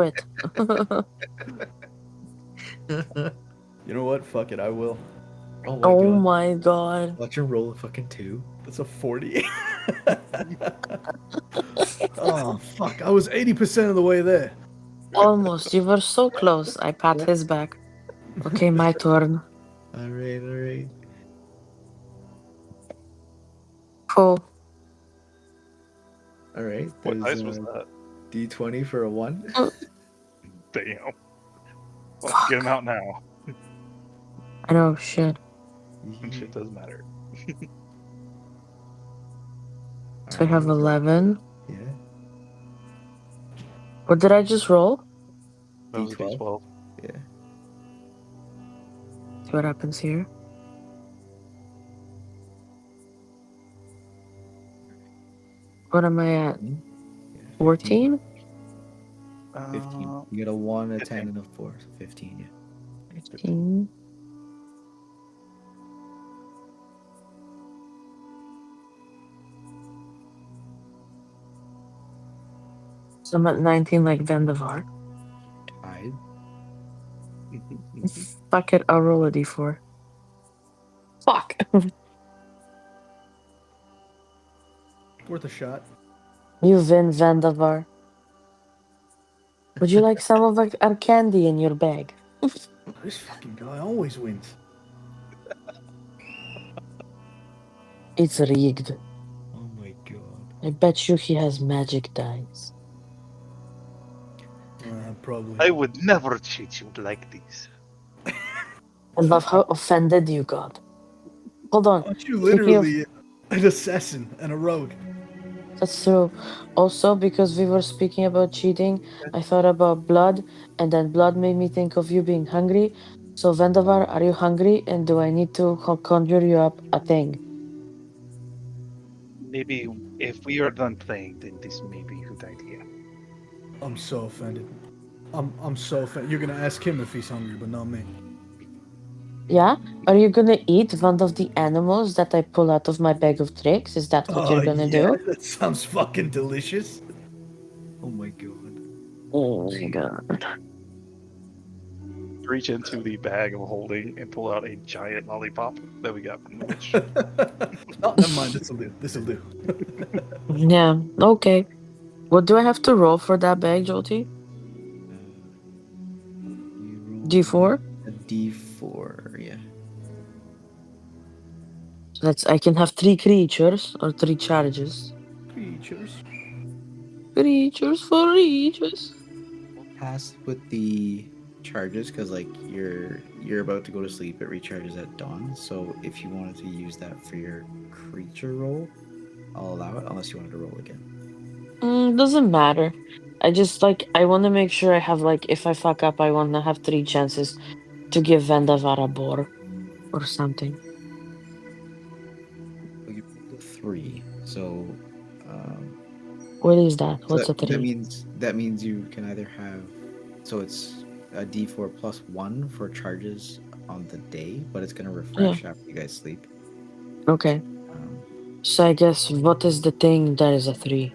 You know what? Fuck it, I will. Oh my Oh god. my god. Watch him roll a fucking 2. That's a 40. Oh, fuck. I was 80% of the way there. Almost. You were so close. I pat his back. Okay, my turn. Alright. Cool. Alright, What there's dice was that? d20 for a 1. Damn. Well, get him out now. I know, shit. Shit does matter. So we have 11. Yeah. What did I just roll? That was a D12. D12. Yeah. See what happens here. What am I at? Yeah, 14? 15. Uh, You get a 1, a 10, 15. and a 4. So 15, yeah. 15. So I'm at 19 like Vendavar. Tied. Fuck it, I'll roll a d4. Fuck! Worth a shot. You win, Vendavar. Would you like some of our candy in your bag? This fucking guy always wins. It's rigged. Oh my god. I bet you he has magic dice. Probably. I would never treat you like this. I love how offended you got. Hold on. Aren't you Speaking of, literally an assassin and a rogue? that's true. Also, because we were speaking about cheating, I thought about blood, and then blood made me think of you being hungry. So, Vendavar, are you hungry? And do I need to conjure you up a thing? Maybe if we are done playing, then this may be a good idea. I'm so offended. I'm so offended. You're gonna ask him if he's hungry, but not me. Yeah? Are you gonna eat one of the animals that I pull out of my bag of tricks? Is that what you're gonna Yeah, do? that sounds fucking delicious. Oh my god. Oh my god. Reach into the bag of holding and pull out a giant lollipop that we got from the witch. Oh, never mind. This'll do. This'll do. Yeah, okay. What do I have to roll for that bag, Jolty? You roll D4? a d4, yeah. So that's I can have 3 creatures or 3 charges. Creatures. Creatures for ages. We'll pass with the charges because like you're about to go to sleep. It recharges at dawn. So if you wanted to use that for your creature roll, I'll allow it unless you wanted to roll again. Doesn't matter. I just I want to make sure I have if I fuck up, I want to have 3 chances to give Vendavar a boar or something. Well, you rolled a 3, so What is that? so What's a that 3? means you can either have, so it's a d4 plus 1 for charges on the day, but it's gonna Yeah. refresh after you guys sleep. Okay. Um, So I guess what is the thing that is a 3?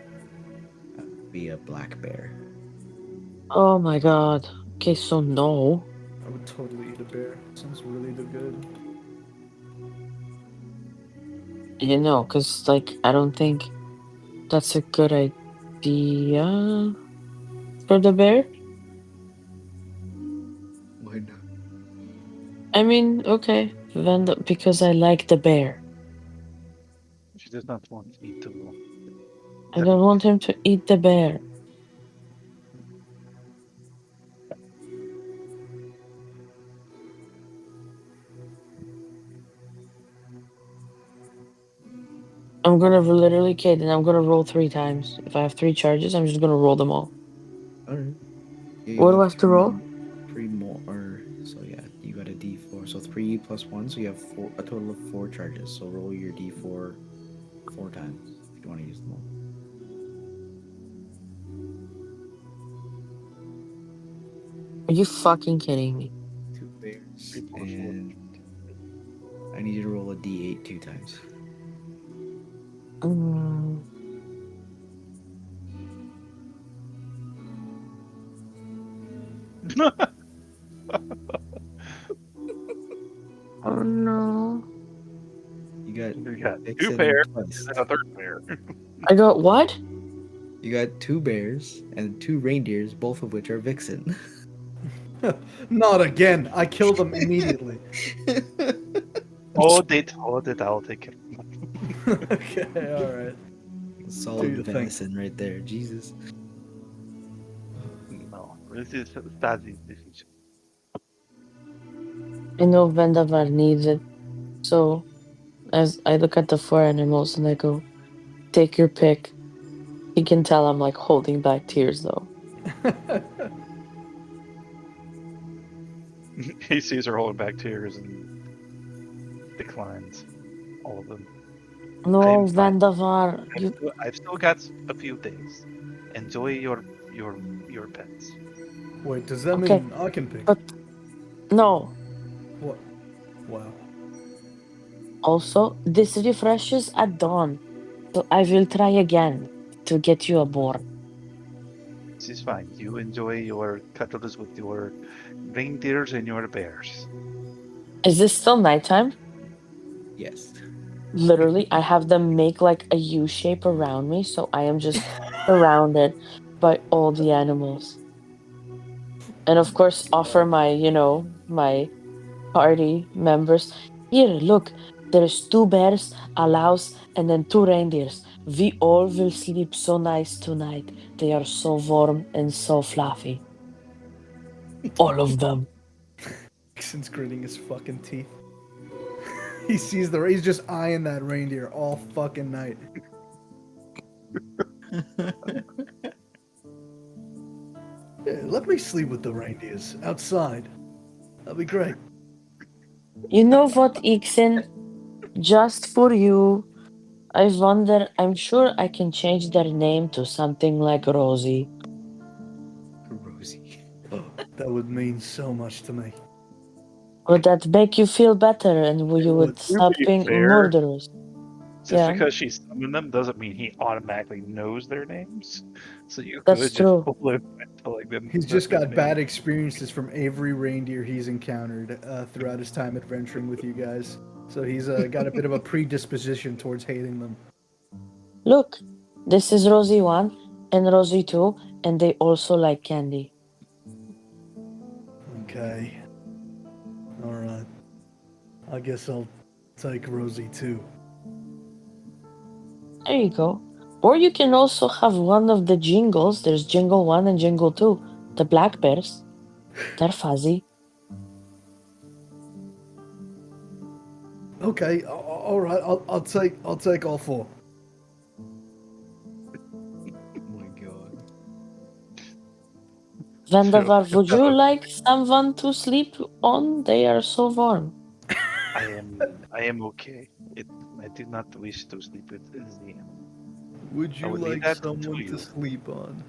be a black bear. Oh my god. Okay, so no. I would totally eat a bear. Sounds really good. You know, because I don't think that's a good idea for the bear. Why not? I mean, okay, because I like the bear. She does not want me to. I don't want him to eat the bear. I'm gonna literally, okay, then I'm gonna roll 3 times. If I have 3 charges, I'm just gonna roll them all. All right. Yeah, What you do I got have to roll? 3 more. So yeah, you got a d4. So 3 plus 1, so you have a total of 4 charges. So roll your d4 4 times if you want to use them all. Are you fucking kidding me? 2 bears, 3 plus 4. and I need you to roll a d8 2 times. Mm. Oh no. You got We got 2 Vixen and bears Twist. and a third bear. I got what? You got 2 bears and 2 reindeers, both of which are Vixen. Not again. I killed them immediately. Hold it, I'll take it. Okay, alright. Do Solid your thing. venison right there. Jesus. No, this is Stasi's decision. I know Vendavar needs it. So, as I look at the 4 animals and I go, take your pick. He can tell I'm holding back tears though. He sees her holding back tears and declines all of them. No, I'm fine. Vandavar, you I've still got a few days. Enjoy your pets. Wait, does that okay? mean I can pick? But no. What? Wow. Also, this refreshes at dawn, so I will try again to get you aboard. This is fine. You enjoy your cuddles with your reindeers and your bears. Is this still nighttime? Yes. Literally, I have them make like a U shape around me, so I am just surrounded by all the animals. And of course, offer my, my party members. Here, look, there's two bears, a louse, and then two reindeers. We all will sleep so nice tonight. They are so warm and so fluffy. All of them. Dixon's gritting his fucking teeth. He sees he's just eyeing that reindeer all fucking night. Yeah, let me sleep with the reindeers outside. That'll be great. You know what, Ixen? Just for you, I wonder, I'm sure I can change their name to something like Rosie. Rosie. That would mean so much to me. Would that make you feel better and It you would would. To stop be being fair, murderers? just Yeah, because she summoned them doesn't mean he automatically knows their names. So you that's could just true. fool him by telling them He's the just got name. bad experiences from every reindeer he's encountered throughout his time adventuring with you guys. So he's got a bit of a predisposition towards hating them. Look, this is Rosie 1 and Rosie 2, and they also like candy. Okay. Alright. I guess I'll take Rosie too. There you go. Or you can also have one of the jingles. There's Jingle 1 and Jingle 2, the black bears. They're fuzzy. Okay, alright, I'll take all four. Oh my god. Vandavar, would you like someone to sleep on? They are so warm. I am okay. I do not wish to sleep with the animal. Would I you would leave like that to someone to you. sleep on?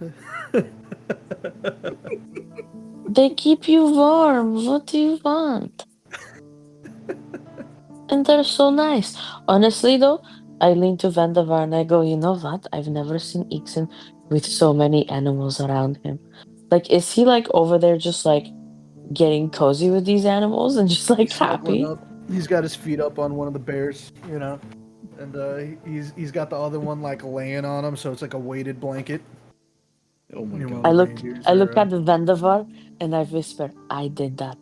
They keep you warm. What do you want? And they're so nice. Honestly, though, I lean to Vandavar and I go, you know what? I've never seen Ixen with so many animals around him. Like, is he like over there just like getting cozy with these animals and just like He's snuggling happy? up. He's got his feet up on one of the bears, and he's got the other one like laying on him, so it's like a weighted blanket. Oh my While I the god. look reindeers I look are. at Vandavar and I whisper, I did that.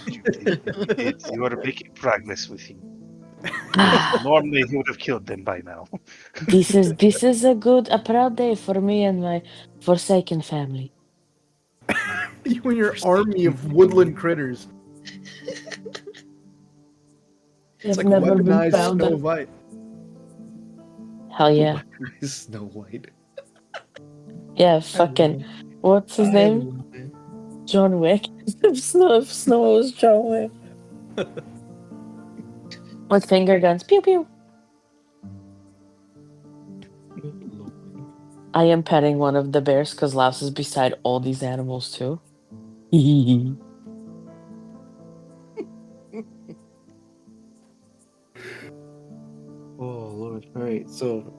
You did. You did. You are making progress with him. Ah, Normally, he would have killed them by now. this is a proud day for me and my forsaken family. You and your army Forsaken of family. woodland critters. It's I've like never been weaponized found. Snow White. Hell yeah. Is Snow White. Yeah, I fucking love, what's his I name? love it. John Wick. if Snow was John Wick. With finger guns. Pew pew. Lord. I am petting one of the bears because Louse is beside all these animals too. Oh Lord. Alright, so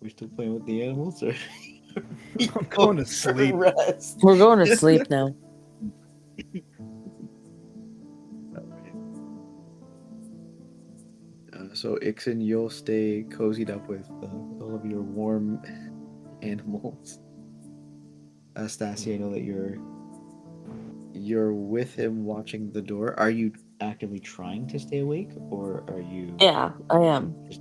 we're still playing with the animals or I'm going to sleep. rest? We're going to sleep now. So Ixen, you'll stay cozied up with all of your warm animals. Stasia, I know that you're with him watching the door. Are you actively trying to stay awake, or are you Yeah, I am. just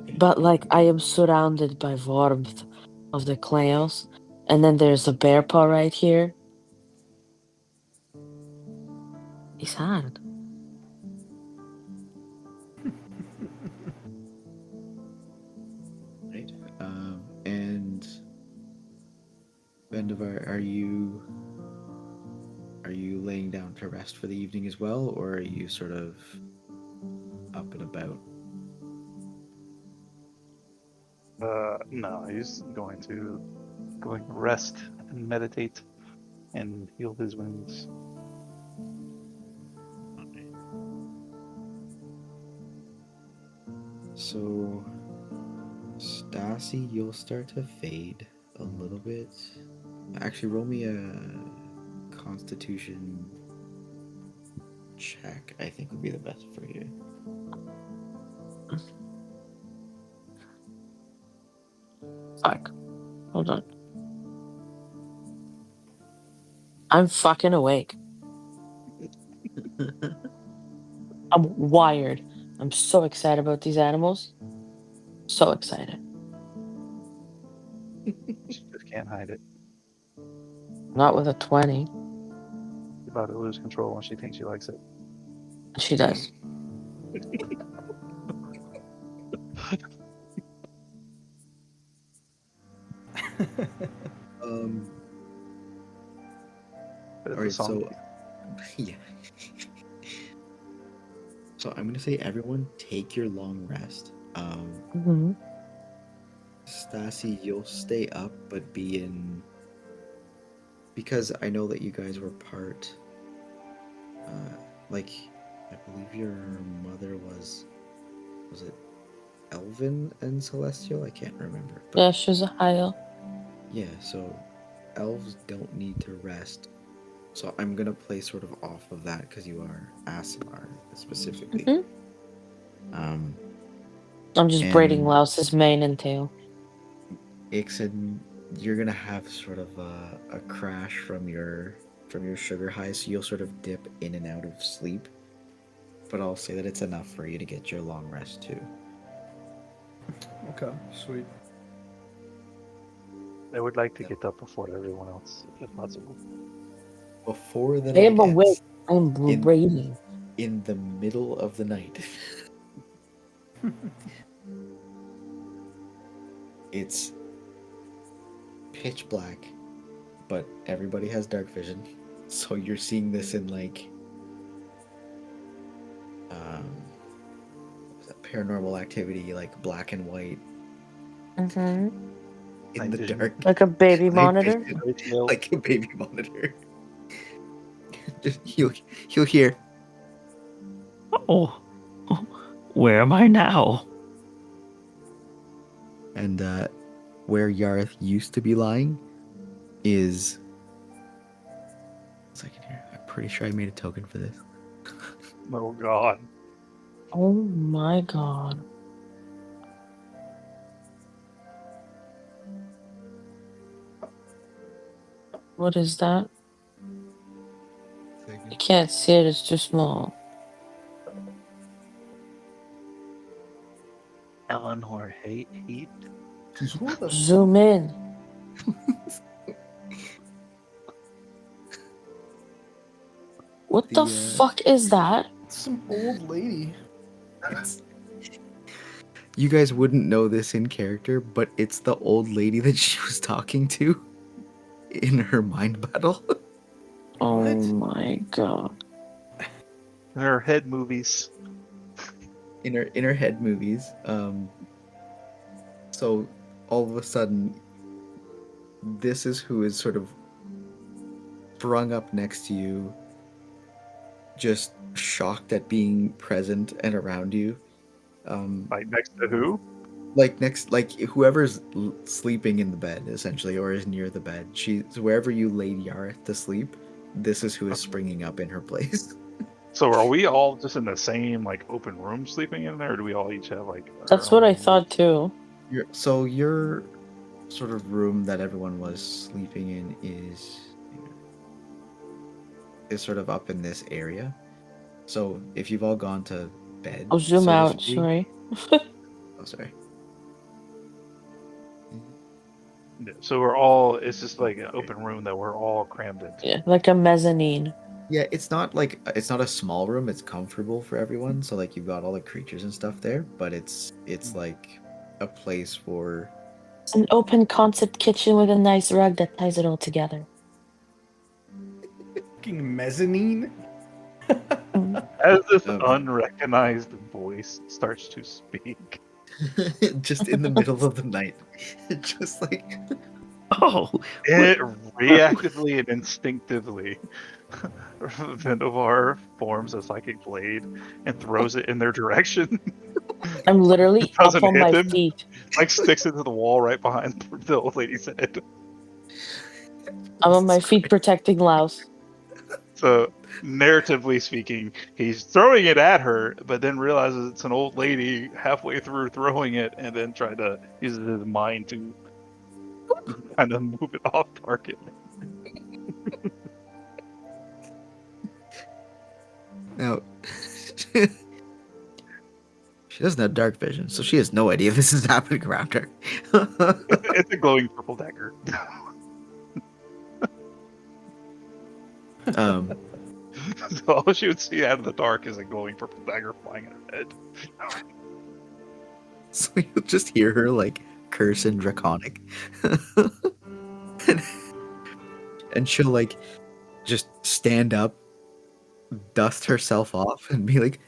okay? But like I am surrounded by warmth of the clails. And then there's a bear paw right here. He's hard. Right. And Vendavar, are you laying down to rest for the evening as well, or are you sort of up and about? No, he's going to rest and meditate and heal his wounds. So, Stassi, you'll start to fade a little bit. Actually, roll me a Constitution check. I think would be the best for you. Fuck. Hold on. I'm fucking awake. I'm wired. I'm so excited about these animals. So excited. She just can't hide it. Not with a 20. She's about to lose control when she thinks she likes it. She does. Um. But All the right. song, So, yeah. So I'm gonna say everyone take your long rest. Mm-hmm. Stassi, you'll stay up, but be in because I know that you guys were part. Like, I believe your mother was it Elven and Celestial? I can't remember. But Yeah, she's a high elf. yeah, so elves don't need to rest. So I'm gonna play sort of off of that because you are Asimar specifically. Mhm. Um, I'm just braiding and Louse's mane and tail. Ixen, you're gonna have sort of a crash from your sugar high, so you'll sort of dip in and out of sleep. But I'll say that it's enough for you to get your long rest too. Okay, sweet. I would like to get up before everyone else, if possible. Before the I night am awake. ends, I am in braiding. in the middle of the night, it's pitch black, but everybody has dark vision, so you're seeing this in like what was that, Paranormal Activity, like black and white Mm-hmm. in Night the vision. dark. Like a baby Night monitor. vision, Ratio. like a baby monitor. Just you'll hear. Oh, where am I now? And where Yarth used to be lying is. Second here. I'm pretty sure I made a token for this. Oh God. Oh my god. What is that? I can't see it, it's too small. Eleanor Heat. Who the Zoom in. What the fuck is that? some old lady. You guys wouldn't know this in character, but it's the old lady that she was talking to in her mind battle. Oh What? my god. Her head movies. in her head movies. So all of a sudden, this is who is sort of sprung up next to you, just shocked at being present and around you. Like next to who? Like whoever's sleeping in the bed essentially, or is near the bed. She's wherever you laid Yareth to sleep. This is who is springing up in her place. So are we all just in the same like open room sleeping in there, or do we all each have like our That's what own I thought too. Your sort of room that everyone was sleeping in is sort of up in this area. So if you've all gone to bed, Oh, zoom so to out, speak- sorry. Oh, sorry. So we're all. It's just like an open room that we're all crammed into. Yeah, like a mezzanine. Yeah, it's not a small room. It's comfortable for everyone. So like you've got all the creatures and stuff there, but it's like a place for. It's an open concept kitchen with a nice rug that ties it all together. Fucking mezzanine. As this Um, unrecognized voice starts to speak, just in the middle of the night. Just like, Oh, it reactively and instinctively, Vendovar forms a psychic blade and throws it in their direction. I'm literally It up doesn't on hit my them, feet. like sticks into the wall right behind the old lady's head. I'm on my feet protecting Laos. So, narratively speaking, he's throwing it at her, but then realizes it's an old lady halfway through throwing it, and then trying to use his mind to kind of move it off target. now, she doesn't have dark vision, so she has no idea this is happening around her. It's a glowing purple dagger. um, So all she would see out of the dark is a glowing purple dagger flying at her head. so you'll just hear her like curse in Draconic, and she'll like just stand up, dust herself off, and be like,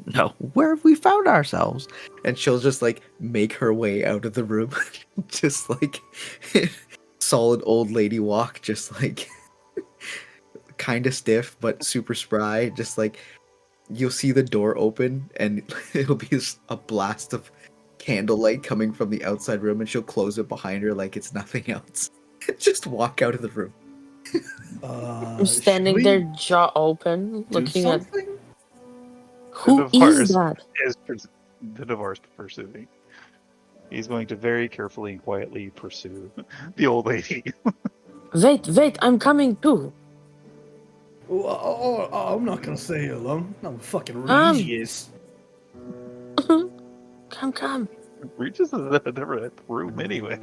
"No, where have we found ourselves?" And she'll just like make her way out of the room, just like solid old lady walk, just like kind of stiff but super spry. Just like you'll see the door open, and it'll be a blast of candlelight coming from the outside room, and she'll close it behind her like it's nothing else. Just walk out of the room. I'm Should standing we there, jaw open, do looking at something? who Vendovar is that? Vendovar's pursuing. He's going to very carefully and quietly pursue the old lady. Wait, I'm coming too. I'm not gonna stay here long. I'm fucking Um. Regis. Come. Regis is in a different room anyway.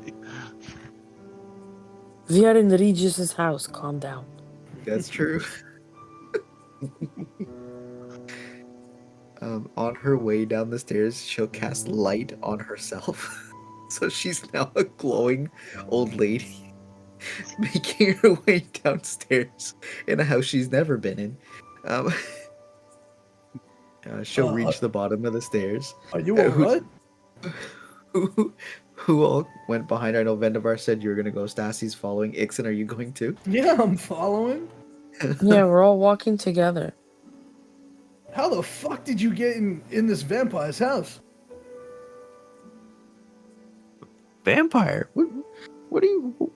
We are in Regis's house. Calm down. That's true. On her way down the stairs, she'll cast light on herself. So she's now a glowing old lady, making her way downstairs in a house she's never been in. Um, she'll reach the bottom of the stairs. Are you Who, alright? who all went behind her? I know Vendavar said you were going to go. Stassi's following. Ixen, are you going too? Yeah, I'm following. Yeah, we're all walking together. How the fuck did you get in this vampire's house? vampire. What are you?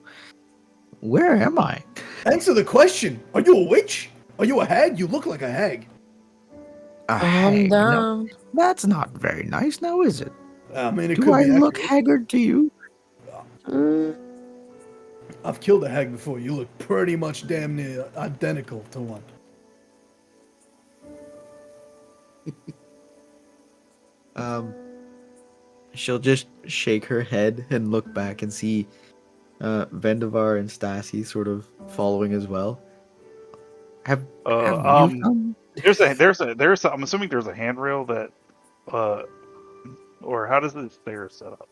Where am I? Answer the question. Are you a witch? Are you a hag? You look like a hag. A Calm hag? No, down. that's not very nice, now is it? I mean, it Do could I be look accurate. haggard to you? Mm, I've killed a hag before. You look pretty much damn near identical to one. She'll just shake her head and look back and see Vendavar and Stassi sort of following as well. Have you come? I'm assuming there's a handrail that, or how does the stairs set up?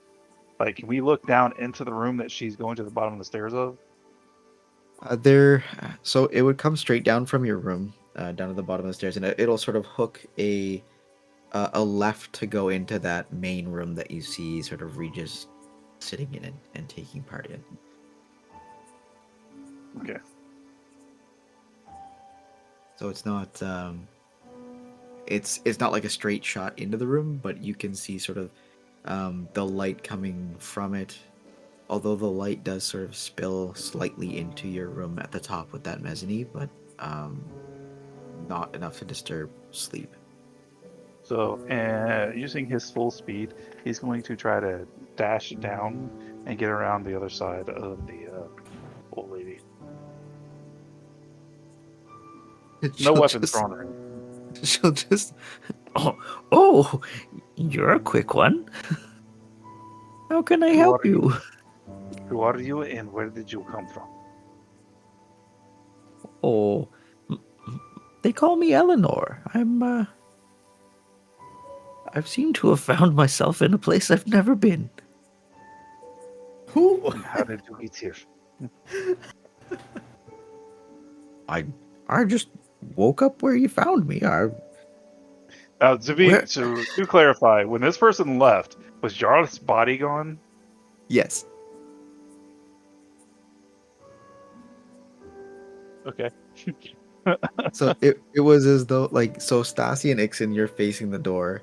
Like, can we look down into the room that she's going to the bottom of the stairs of? So it would come straight down from your room, down to the bottom of the stairs, and it'll sort of hook a left to go into that main room that you see sort of Regis sitting in and taking part in. Okay. So it's not it's not like a straight shot into the room, but you can see sort of the light coming from it. Although the light does sort of spill slightly into your room at the top with that mezzanine, but not enough to disturb sleep. So, using his full speed, he's going to try to dash down and get around the other side of the old lady. No weapons drawn or anything. She'll just Oh, you're a quick one. How can I help you? Who are you and where did you come from? Oh, they call me Eleanor. I've seemed to have found myself in a place I've never been. Who? And how did you get here? I just woke up where you found me. Where? To clarify, when this person left, was Jarlath's body gone? Yes. Okay. So it was as though so Stassi and Ixen, you're facing the door.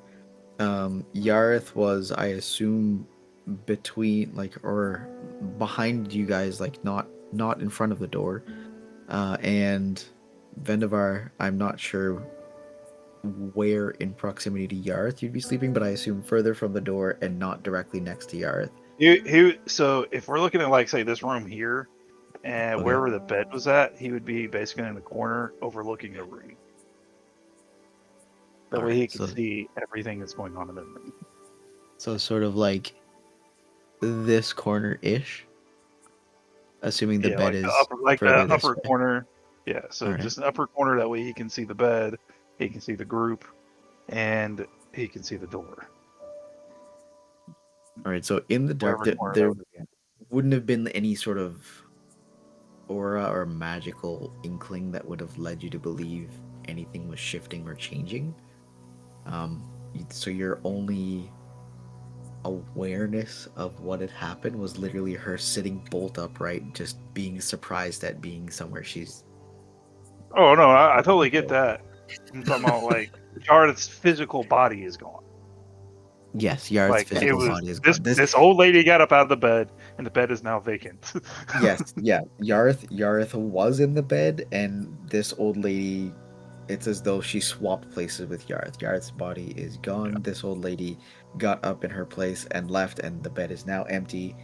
Yareth was, I assume, between or behind you guys, not in front of the door. And Vendavar, I'm not sure where in proximity to Yareth you'd be sleeping, but I assume further from the door and not directly next to Yareth. So if we're looking at like say this room here, and Okay. wherever the bed was at, he would be basically in the corner overlooking the room. That way he could see everything that's going on in the room. So sort of like this corner-ish, assuming the bed is further the this upper way. corner. Yeah, so Alright. just an upper corner. That way he can see the bed, he can see the group, and he can see the door. All right, so in the dark, Wherever corner there that would be in. wouldn't have been any sort of aura or magical inkling that would have led you to believe anything was shifting or changing. So your only awareness of what had happened was literally her sitting bolt upright, just being surprised at being somewhere she's. Oh no, I totally get that. I'm talking about like Jarlath's physical body is gone. Yes, Yard's Like it physical was body is gone. this old lady got up out of the bed, and the bed is now vacant. Yes, yeah. Yarth was in the bed, and this old lady, it's as though she swapped places with Yarth. Yarth's body is gone. Yeah. This old lady got up in her place and left, and the bed is now empty.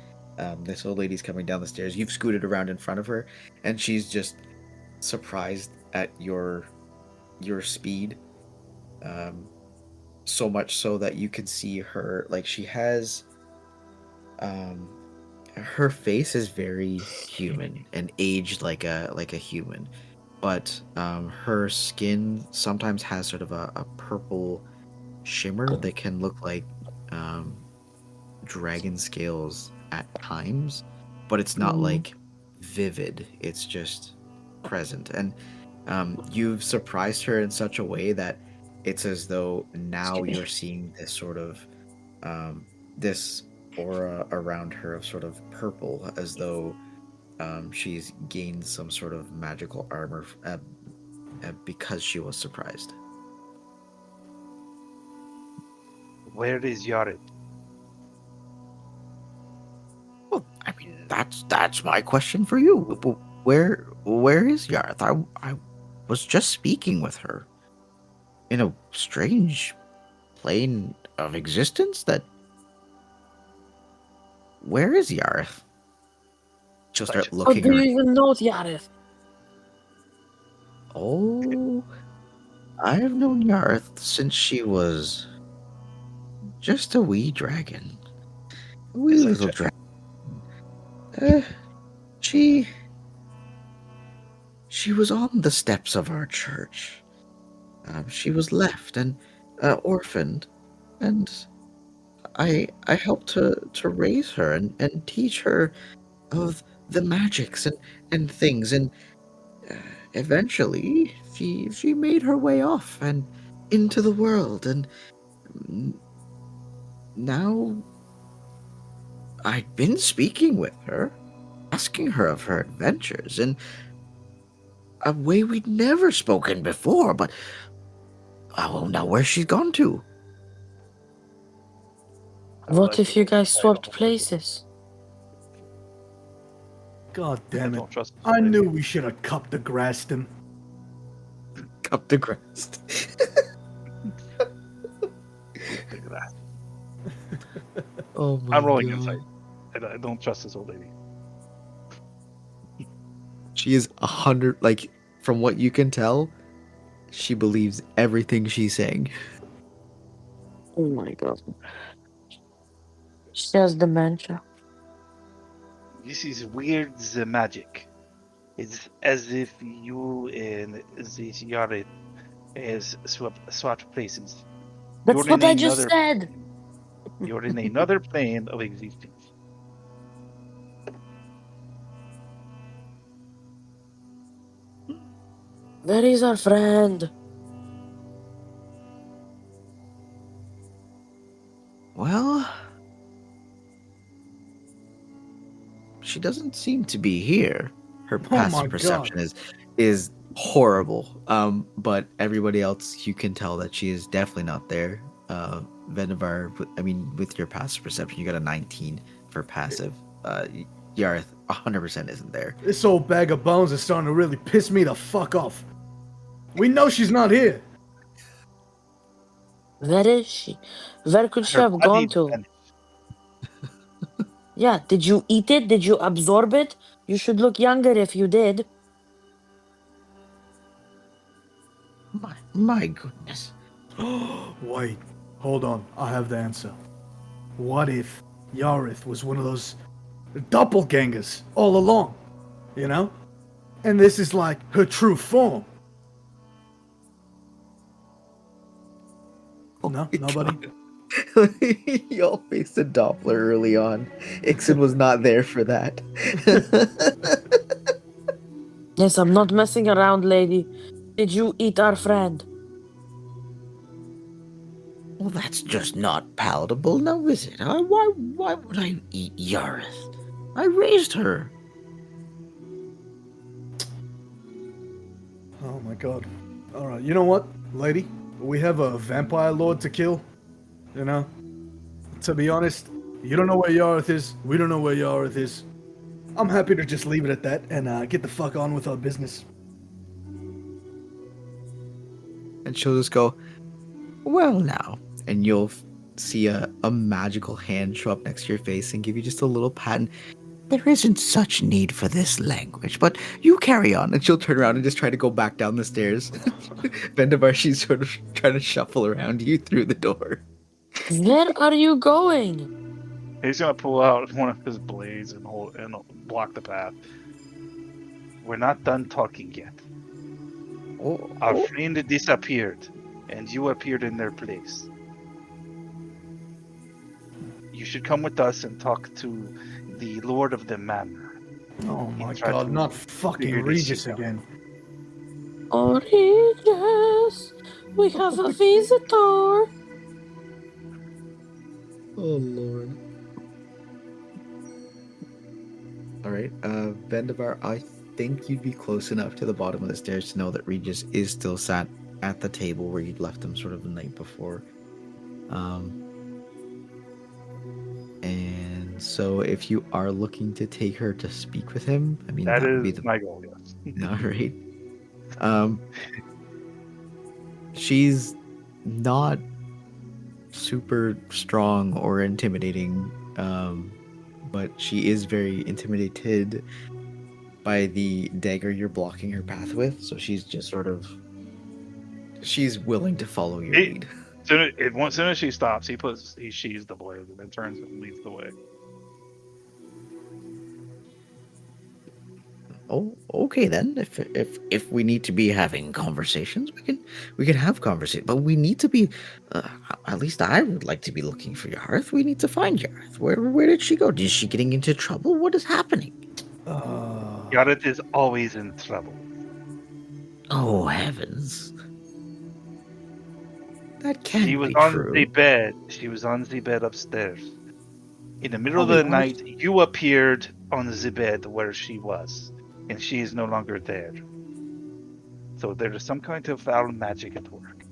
This old lady's coming down the stairs. You've scooted around in front of her, and she's just surprised at your speed. So much so that you can see her, like she has her face is very human and aged like a human, but her skin sometimes has sort of a purple shimmer that can look like um, dragon scales at times, but it's not like vivid. It's just present, and you've surprised her in such a way that it's as though now you're seeing this sort of this aura around her of sort of purple, as though she's gained some sort of magical armor because she was surprised. Where is Yared? Well, I mean, that's my question for you. Where is Yarth? I was just speaking with her in a strange plane of existence. Where is Yarth? She'll start How looking do you around. even know Yareth? Oh, I've known Yarth since she was just a wee dragon. A wee Is that little check? dragon. She was on the steps of our church. She was left and orphaned, and I helped to raise her and teach her of the magics and things, and eventually she made her way off and into the world, and mm, now I'd been speaking with her, asking her of her adventures in a way we'd never spoken before, but I don't know where she's gone to. What if you guys swapped places? God damn it. Don't trust this I lady. knew we should have cupped the grass him. Cup the crest. Think of that. Oh my I'm rolling God. insight. I don't trust this old lady. She is 100. Like, from what you can tell, she believes everything she's saying. Oh my god. She has dementia. This is weird the magic. It's as if you and this Yared has swapped places. That's You're what in I just another said! plane. You're in another plane of existence. Where is our friend? Well, she doesn't seem to be here. Her Oh my passive god. perception is horrible. But everybody else, you can tell that she is definitely not there. Venivar, I mean, with your passive perception, you got a 19 for passive. Yarth 100% isn't there. This old bag of bones is starting to really piss me the fuck off. We know she's not here. Where is she? Where could she Her have body gone to? vanished. Yeah, did you eat it? Did you absorb it? You should look younger if you did. My goodness. Wait, hold on. I have the answer. What if Yarith was one of those doppelgangers all along? You know? And this is like her true form. No? Nobody? Y'all faced a Doppler early on. Ixon was not there for that. Yes, I'm not messing around, lady. Did you eat our friend? Well, that's just not palatable, now is it? Why would I eat Yarith? I raised her. Oh my god. Alright, you know what, lady? We have a vampire lord to kill. You know? To be honest, you don't know where Yarith is. We don't know where Yarith is. I'm happy to just leave it at that and get the fuck on with our business. And she'll just go, well, now. And you'll see a magical hand show up next to your face and give you just a little pat. And there isn't such need for this language, but you carry on. And she'll turn around and just try to go back down the stairs. Vendavar, she's sort of trying to shuffle around you through the door. Where are you going? He's gonna pull out one of his blades and block the path. We're not done talking yet. Our friend disappeared, and you appeared in their place. You should come with us and talk to the Lord of the Manor. Oh my try god, to not fucking figure this Regis shit out. again. Oh, Regis, we have a visitor. Oh, Lord. Alright, Vendavar, I think you'd be close enough to the bottom of the stairs to know that Regis is still sat at the table where you'd left him sort of the night before. And so if you are looking to take her to speak with him, I mean, That would be is the... my goal, yes. Alright. She's not super strong or intimidating, but she is very intimidated by the dagger you're blocking her path with, so she's just sort of... She's willing to follow your lead. As soon as she stops, he sheathes the blade and then turns and leads the way. Oh, okay then. If we need to be having conversations, we can have conversations. But we need to be, at least I would like to be looking for Yarith. We need to find Yarith. Where did she go? Is she getting into trouble? What is happening? Yarith is always in trouble. Oh heavens! That can't She was be on true. the bed. She was on the bed upstairs. In the middle of I'll the be night, honest. you appeared on the bed where she was, and she is no longer there. So there is some kind of foul magic at work.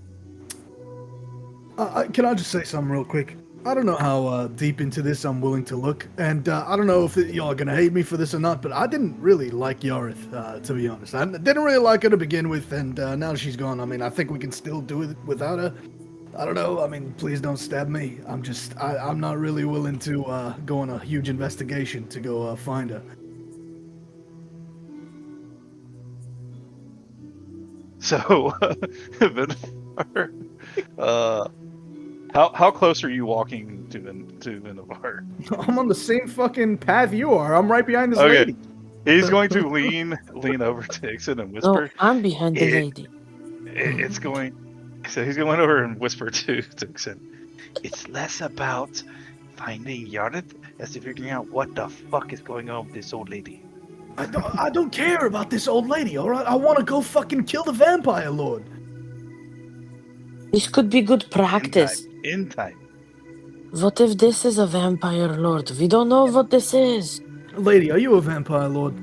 Can I just say something real quick? I don't know how deep into this I'm willing to look, and I don't know if y'all are gonna hate me for this or not, but I didn't really like Yarith, to be honest. I didn't really like her to begin with, and now that she's gone, I mean, I think we can still do it without her. I don't know, I mean, please don't stab me. I'm not really willing to go on a huge investigation to go find her. So, how close are you walking to Vinivar? I'm on the same fucking path you are. I'm right behind this Okay. lady. He's going to lean over to Ixon and No, whisper. I'm behind the It- lady. It's going. So he's going over and whisper to Ixon. It's less about finding Yarith as to figuring out what the fuck is going on with this old lady. I don't care about this old lady, alright? I want to go fucking kill the vampire lord. This could be good In practice. time. In time. What if this is a vampire lord? We don't know what this is. Lady, are you a vampire lord?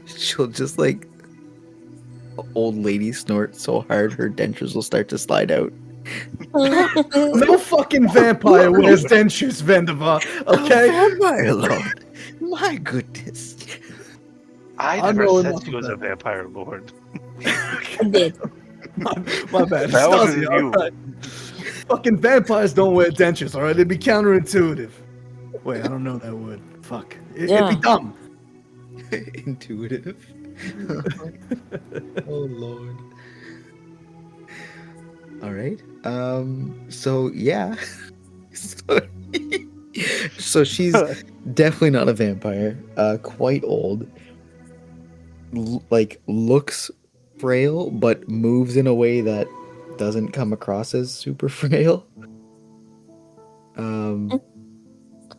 She'll just like old lady snort so hard her dentures will start to slide out. No fucking vampire wears dentures, Vendavar, okay? A vampire lord. My goodness. I I never know said enough she of was a that. vampire lord. I did. My bad. That was Stasi, you. alright. Fucking vampires don't wear dentures, alright? It'd be counterintuitive. Wait, I don't know that word. Fuck. It'd be Yeah. dumb. Intuitive. Oh lord. All right. So yeah. so, so she's definitely not a vampire. Quite old. Like looks frail, but moves in a way that doesn't come across as super frail. Um,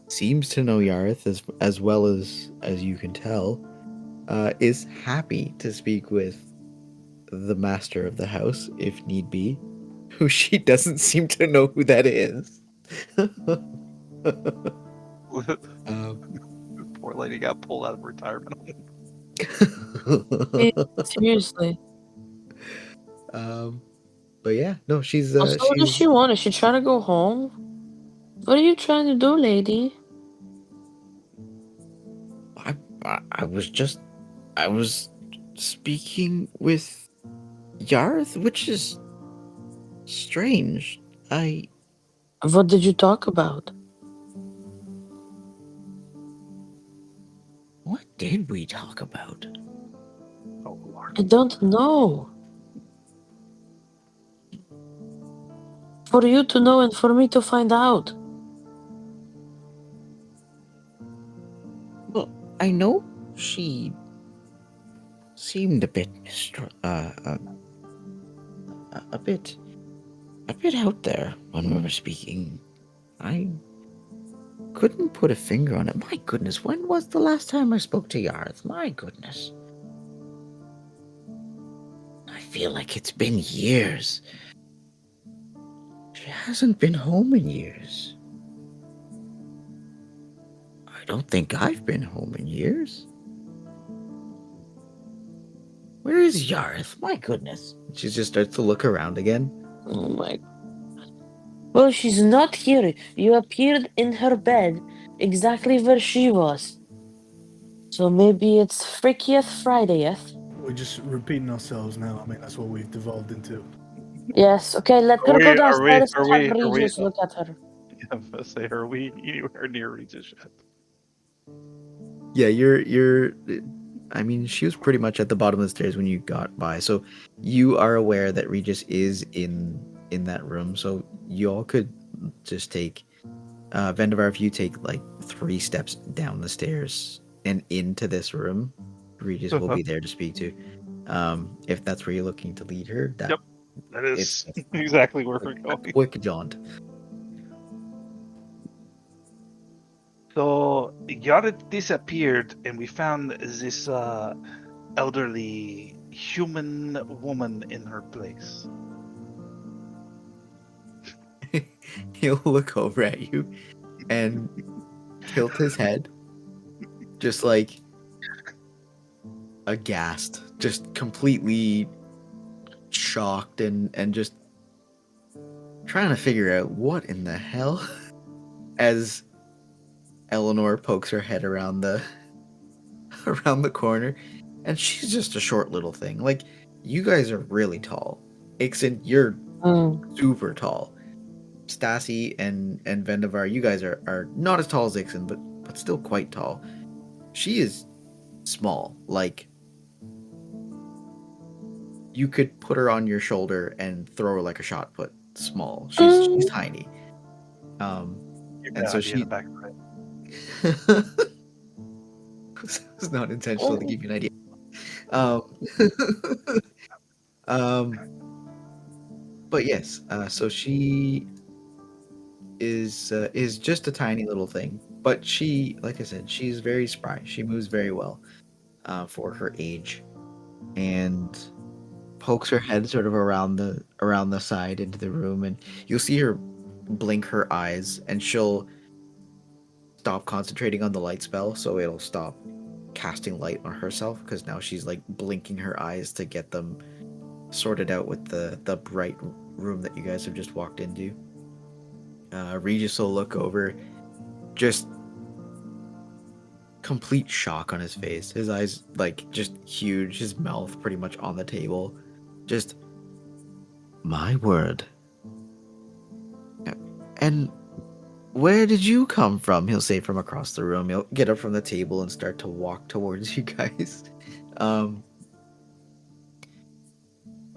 seems to know Yareth as well as you can tell. Is happy to speak with the master of the house if need be, who she doesn't seem to know who that is. um, Poor lady got pulled out of retirement. Seriously. but yeah, no, she's Also, what does she want? Is she trying to go home? What are you trying to do, lady? I was speaking with Yarth, which is strange. What did you talk about? What did we talk about? Oh Lord. I don't know. For you to know and for me to find out. Well, I know she seemed a bit a bit out there when we were speaking. I couldn't put a finger on it. My goodness, when was the last time I spoke to Yarth? My goodness. I feel like it's been years. She hasn't been home in years. I don't think I've been home in years. Where is Yarth? My goodness. She just starts to look around again. Oh my. Well, she's not here. You appeared in her bed, exactly where she was. So maybe it's Freakieth Fridayeth. We're just repeating ourselves now. I mean, that's what we've devolved into. Yes, okay, let her go downstairs and have Are we? Regis look at her. I'm gonna say, are we anywhere near Regis yet? Yeah, you're I mean, she was pretty much at the bottom of the stairs when you got by. So you are aware that Regis is in that room. So you all could just take Vendavar, if you take like 3 steps down the stairs and into this room, Regis will be there to speak to. If that's where you're looking to lead her, Yep. That is it's exactly where we're a going. quick jaunt. So Yaret disappeared, and we found this elderly human woman in her place. He'll look over at you and tilt his head, just like aghast, just completely shocked and just trying to figure out what in the hell. As Eleanor pokes her head around the corner, and she's just a short little thing. Like, you guys are really tall. Ixen, you're super tall. Stasi and Vendavar, you guys are not as tall as Ixen, but still quite tall. She is small. Like, you could put her on your shoulder and throw her like a shot put. Small. She's tiny. And so she. In the back of her head. It's not intentional to give you an idea. But yes. So she is just a tiny little thing. But she, like I said, she's very spry. She moves very well for her age, and pokes her head sort of around the side into the room, and you'll see her blink her eyes, and she'll stop concentrating on the light spell, so it'll stop casting light on herself because now she's like blinking her eyes to get them sorted out with the bright room that you guys have just walked into. Regis will look over, just complete shock on his face. His eyes like just huge, his mouth pretty much on the table. Just my word. And where did you come from? He'll say from across the room. He'll get up from the table and start to walk towards you guys.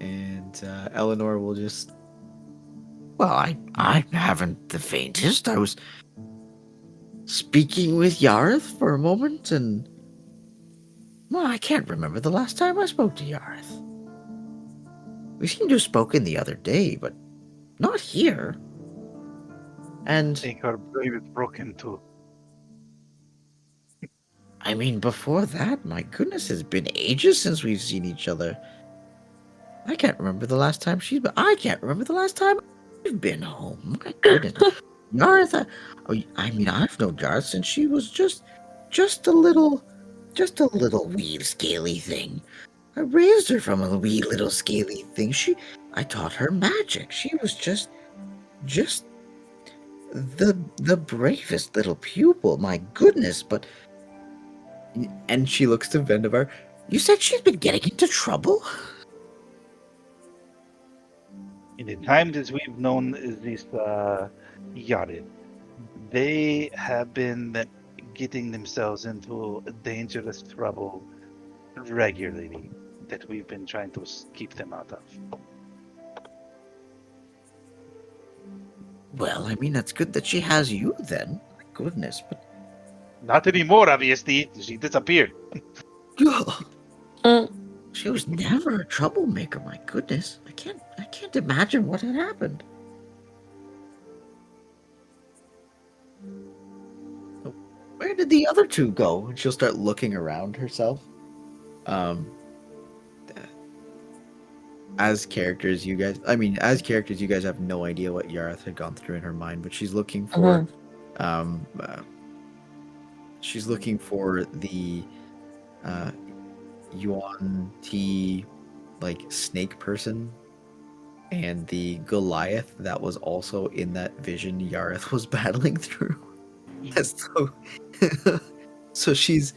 And Eleanor will just, Well, I haven't the faintest. I was speaking with Yareth for a moment, and well, I can't remember the last time I spoke to Yareth. We seem to have spoken the other day, but not here. I And think our blade is broken too. I mean, before that, my goodness, it's been ages since we've seen each other. I can't remember the last time she's been. I can't remember the last time I've been home. My goodness, Yareth. I mean, I've known Yareth since she was just a little wee scaly thing. I raised her from a wee little scaly thing. I taught her magic. She was just the bravest little pupil. My goodness, but and she looks to Vendivar. you said she's been getting into trouble? In the time that we've known this Yared, they have been getting themselves into dangerous trouble regularly that we've been trying to keep them out of. Well, I mean, that's good that she has you then. My goodness, but Not anymore, obviously. She disappeared. she was never a troublemaker. My goodness, I can't imagine what had happened. Where did the other two go? And she'll start looking around herself. As characters, you guys have no idea what Yareth had gone through in her mind, but she's looking for, the Yuan T, like snake person, and the Goliath that was also in that vision Yareth was battling through. So she's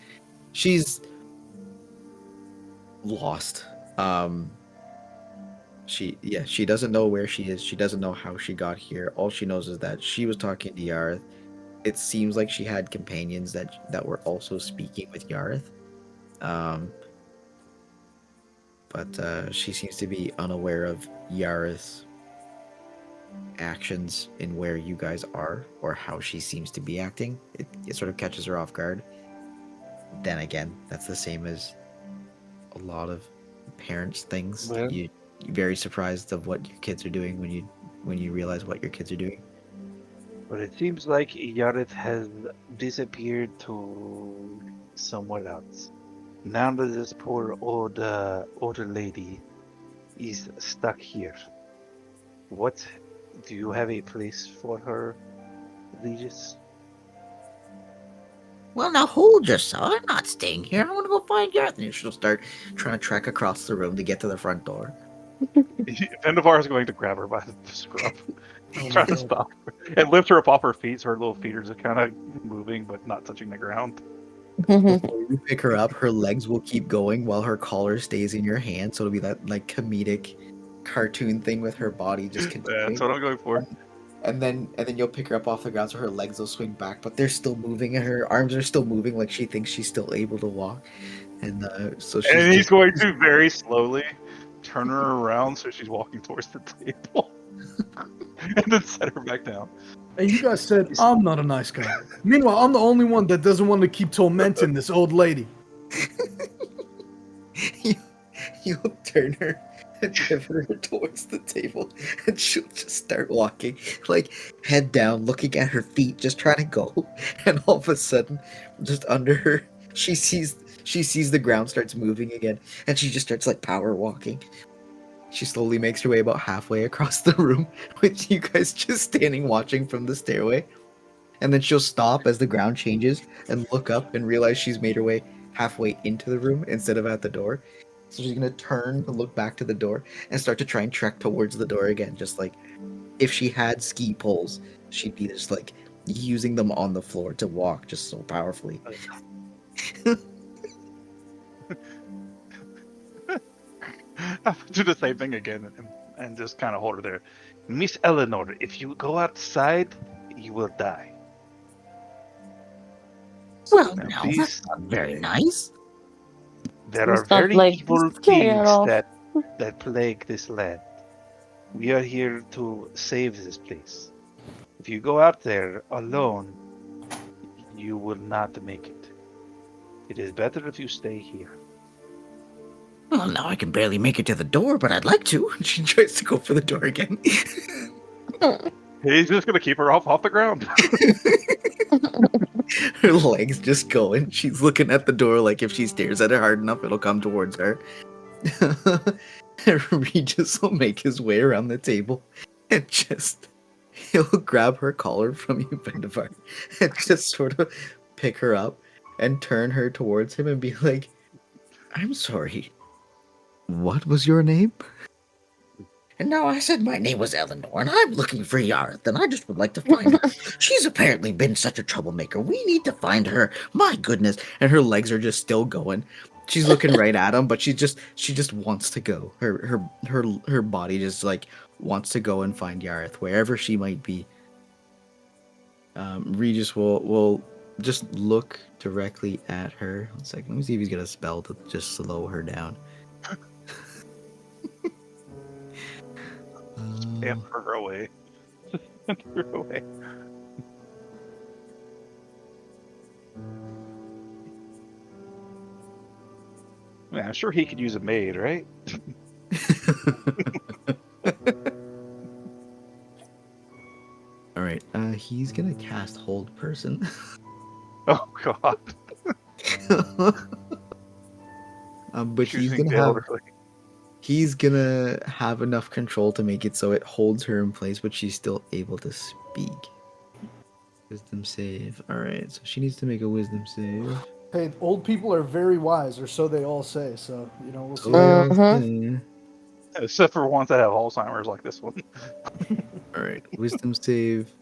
lost. She doesn't know where she is. She doesn't know how she got here. All she knows is that she was talking to Yareth. It seems like she had companions that were also speaking with Yareth. But she seems to be unaware of Yareth's actions in where you guys are or how she seems to be acting. It sort of catches her off guard. Then again, that's the same as a lot of parents' things. Well, You're very surprised of what your kids are doing when you realize what your kids are doing. but it seems like Yared has disappeared to somewhere else. Now that this poor older lady is stuck here. What do you have a place for her, Regis? Well, now hold yourself. I'm not staying here. I want to go find Yareth. And she'll start trying to trek across the room to get to the front door. Vendivar is going to grab her by the scruff, Oh try my to God. stop her, and lift her up off her feet so her little feet are just kind of moving but not touching the ground. Before you pick her up, her legs will keep going while her collar stays in your hand. So it'll be that like comedic cartoon thing with her body just continuing. That's what I'm going for. And then you'll pick her up off the ground so her legs will swing back, but they're still moving and her arms are still moving like she thinks she's still able to walk. And so she's And he's just- going to very slowly turn her around so she's walking towards the table. And then set her back down. And you guys said I'm not a nice guy. Meanwhile, I'm the only one that doesn't want to keep tormenting this old lady. you'll turn her and pivot her towards the table, and she'll just start walking, like head down, looking at her feet, just trying to go. And all of a sudden, just under her, she sees the ground starts moving again, and she just starts like power walking. She slowly makes her way about halfway across the room, with you guys just standing watching from the stairway. And then she'll stop as the ground changes and look up and realize she's made her way halfway into the room instead of at the door. So she's gonna turn to look back to the door and start to try and trek towards the door again, just like if she had ski poles, she'd be just like using them on the floor to walk just so powerfully. I do the same thing again and just kind of hold her there. Miss Eleanor, if you go outside, you will die. Well, Now, no, please, that's not very nice. there are It's not very like evil scary at things all. that plague this land. We are here to save this place. If you go out there alone, you will not make it. It is better if you stay here. Well, now I can barely make it to the door, but I'd like to. She tries to go for the door again. He's just gonna keep her off the ground. Her legs just going. She's looking at the door like if she stares at it hard enough, it'll come towards her. Regis will make his way around the table and just he'll grab her collar from you, Vendivar, and just sort of pick her up and turn her towards him and be like, I'm sorry. What was your name? And now I said my name was Eleanor, and I'm looking for Yarth, and I just would like to find her. She's apparently been such a troublemaker. We need to find her. My goodness. And her legs are just still going. She's looking right at him, but she just wants to go. Her body just like wants to go and find Yarth, wherever she might be. Regis will just look directly at her. 1 second. Let me see if he's got a spell to just slow her down. Can't throw her away. Throw her away. Man, I'm sure he could use a maid, right? All right. He's gonna cast Hold Person. Oh God. But he's gonna have enough control to make it so it holds her in place, but she's still able to speak. Wisdom save. All right. So she needs to make a wisdom save. Hey, old people are very wise, or so they all say. So we'll see. So they all Mhm. say. Except for ones that have Alzheimer's like this one. All right. Wisdom save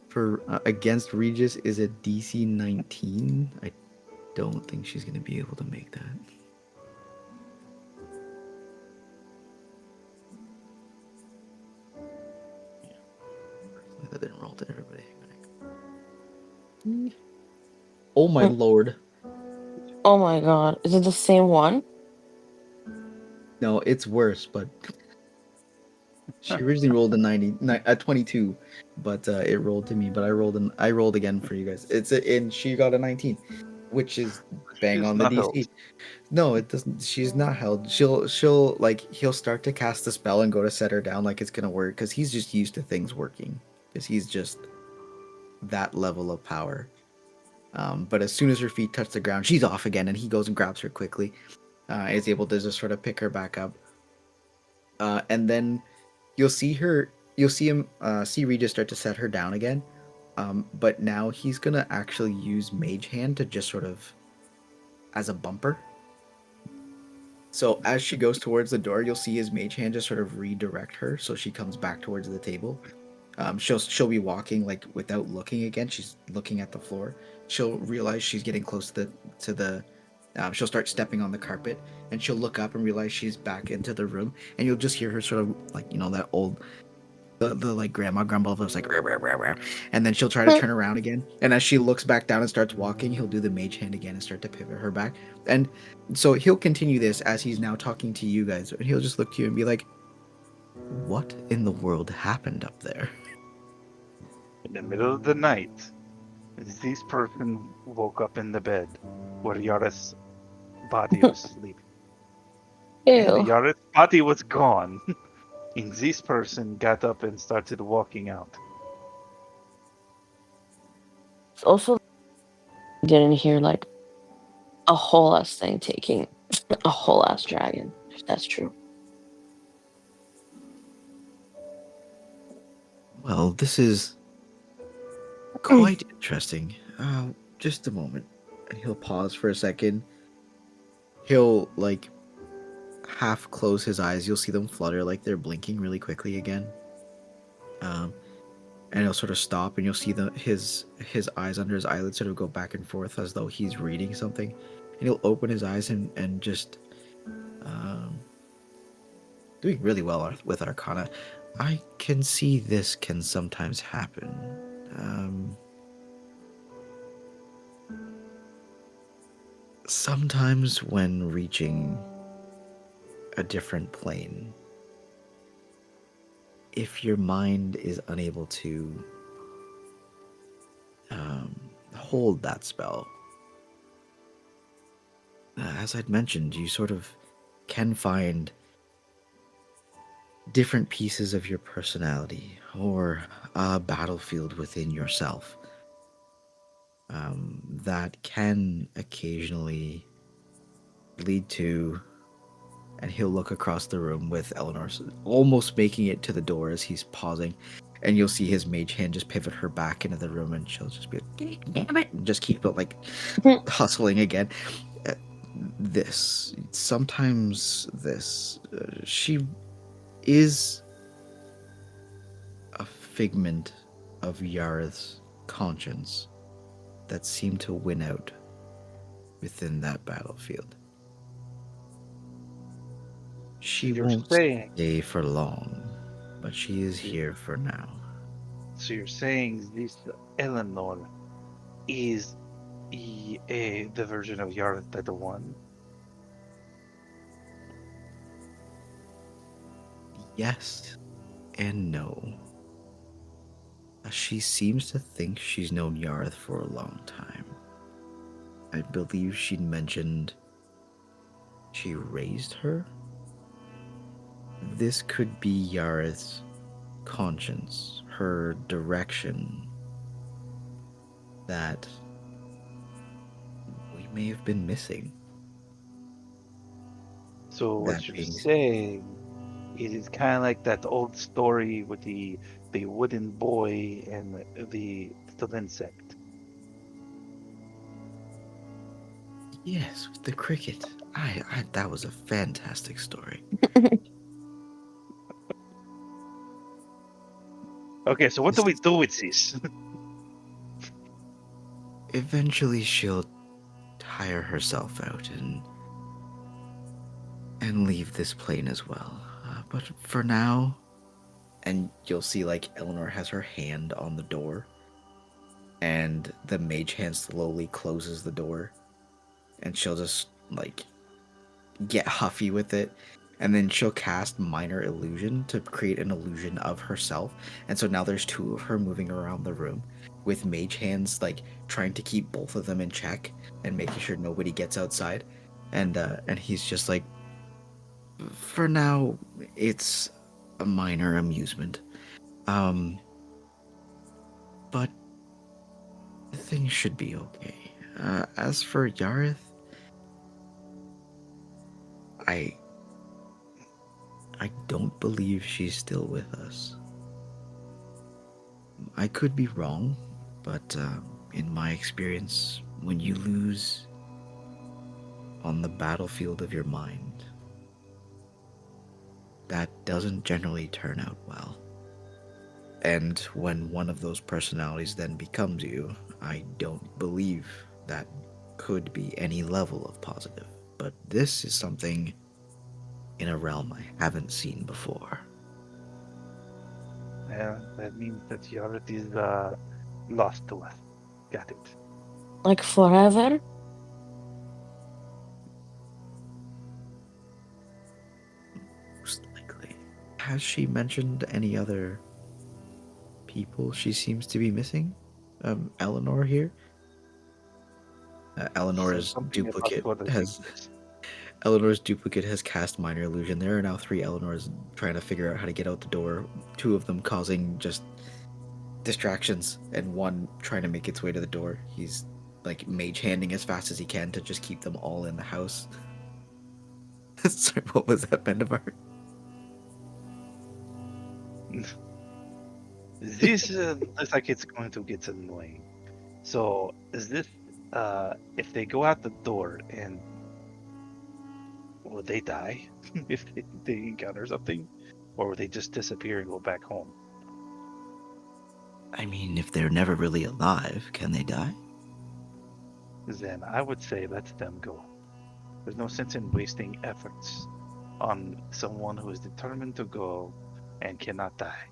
for against Regis is a DC 19. I don't think she's gonna be able to make that. That didn't roll to everybody. Oh my lord. Oh my god. Is it the same one? No, it's worse, but she originally rolled a 22, but it rolled to me, but I rolled again for you guys. And she got a 19, which is bang She's on the not DC. held. No, it doesn't. She's not held. She'll like he'll start to cast the spell and go to set her down like it's gonna work because he's just used to things working because he's just that level of power. But as soon as her feet touch the ground, she's off again, and he goes and grabs her quickly. Is able to just sort of pick her back up. And then you'll see him see Regis start to set her down again. But now he's gonna actually use Mage Hand to just sort of as a bumper. So as she goes towards the door, you'll see his Mage Hand just sort of redirect her, so she comes back towards the table. She'll be walking like without looking again. She's looking at the floor. She'll realize she's getting close to the. She'll start stepping on the carpet, and she'll look up and realize she's back into the room. And you'll just hear her sort of like that old, the like grandma grumble of like rah, rah, rah, rah. And then she'll try to turn around again. And as she looks back down and starts walking, he'll do the Mage Hand again and start to pivot her back. And so he'll continue this as he's now talking to you guys, and he'll just look to you and be like, "What in the world happened up there?" In the middle of the night, this person woke up in the bed where Yara's body was sleeping. And Ew. Yara's body was gone. And this person got up and started walking out. It's also didn't hear like a whole ass thing taking a whole ass dragon. If that's true. Well, this is quite interesting. Just a moment. And he'll pause for a second. He'll, like, half close his eyes. You'll see them flutter like they're blinking really quickly again. And he'll sort of stop, and you'll see his eyes under his eyelids sort of go back and forth as though he's reading something. And he'll open his eyes and just um, doing really well with Arcana. I can see this can sometimes happen. Sometimes when reaching a different plane, if your mind is unable to hold that spell, as I'd mentioned, you sort of can find different pieces of your personality or a battlefield within yourself that can occasionally lead to. And he'll look across the room with Eleanor almost making it to the door as he's pausing. And you'll see his mage hand just pivot her back into the room, and she'll just be like, damn it, and just keep like hustling again. She is a figment of Yareth's conscience that seemed to win out within that battlefield. She You're won't saying stay for long, but she is here for now. so. You're saying this Eleanor is the version of Yareth that the one. Yes and no. She seems to think she's known Yareth for a long time. I believe she'd mentioned she raised her. This could be Yareth's conscience, her direction, that we may have been missing. So what That you're being said, saying is it's kind of like that old story with the wooden boy and the little insect. yes, with the cricket. I that was a fantastic story. Okay, so what do we do with this? Eventually she'll tire herself out and leave this plane as well. But for now, and you'll see like Eleanor has her hand on the door, and the mage hand slowly closes the door, and she'll just like get huffy with it, and then she'll cast minor illusion to create an illusion of herself. And so now there's two of her moving around the room with mage hands like trying to keep both of them in check and making sure nobody gets outside. And he's just like, for now, it's a minor amusement. But things should be okay. As for Yareth, I don't believe she's still with us. I could be wrong, but in my experience, when you lose on the battlefield of your mind, that doesn't generally turn out well. And when one of those personalities then becomes you, I don't believe that could be any level of positive. But this is something in a realm I haven't seen before. Yeah, that means that Yareth is lost to us. Got it. Like forever? Most likely. Has she mentioned any other people she seems to be missing? Eleanor here? He said Eleanor's something about duplicate what I think has it is. Eleanor's duplicate has cast minor illusion. There are now 3 Eleanors trying to figure out how to get out the door. 2 of them causing just distractions, and 1 trying to make its way to the door. He's like mage handing as fast as he can to just keep them all in the house. Sorry, what was that, Bendavar? This looks like it's going to get annoying. So, is this if they go out the door and will they die if they encounter something, or will they just disappear and go back home? I mean, if they're never really alive, can they die? Then I would say let them go. There's no sense in wasting efforts on someone who is determined to go and cannot die.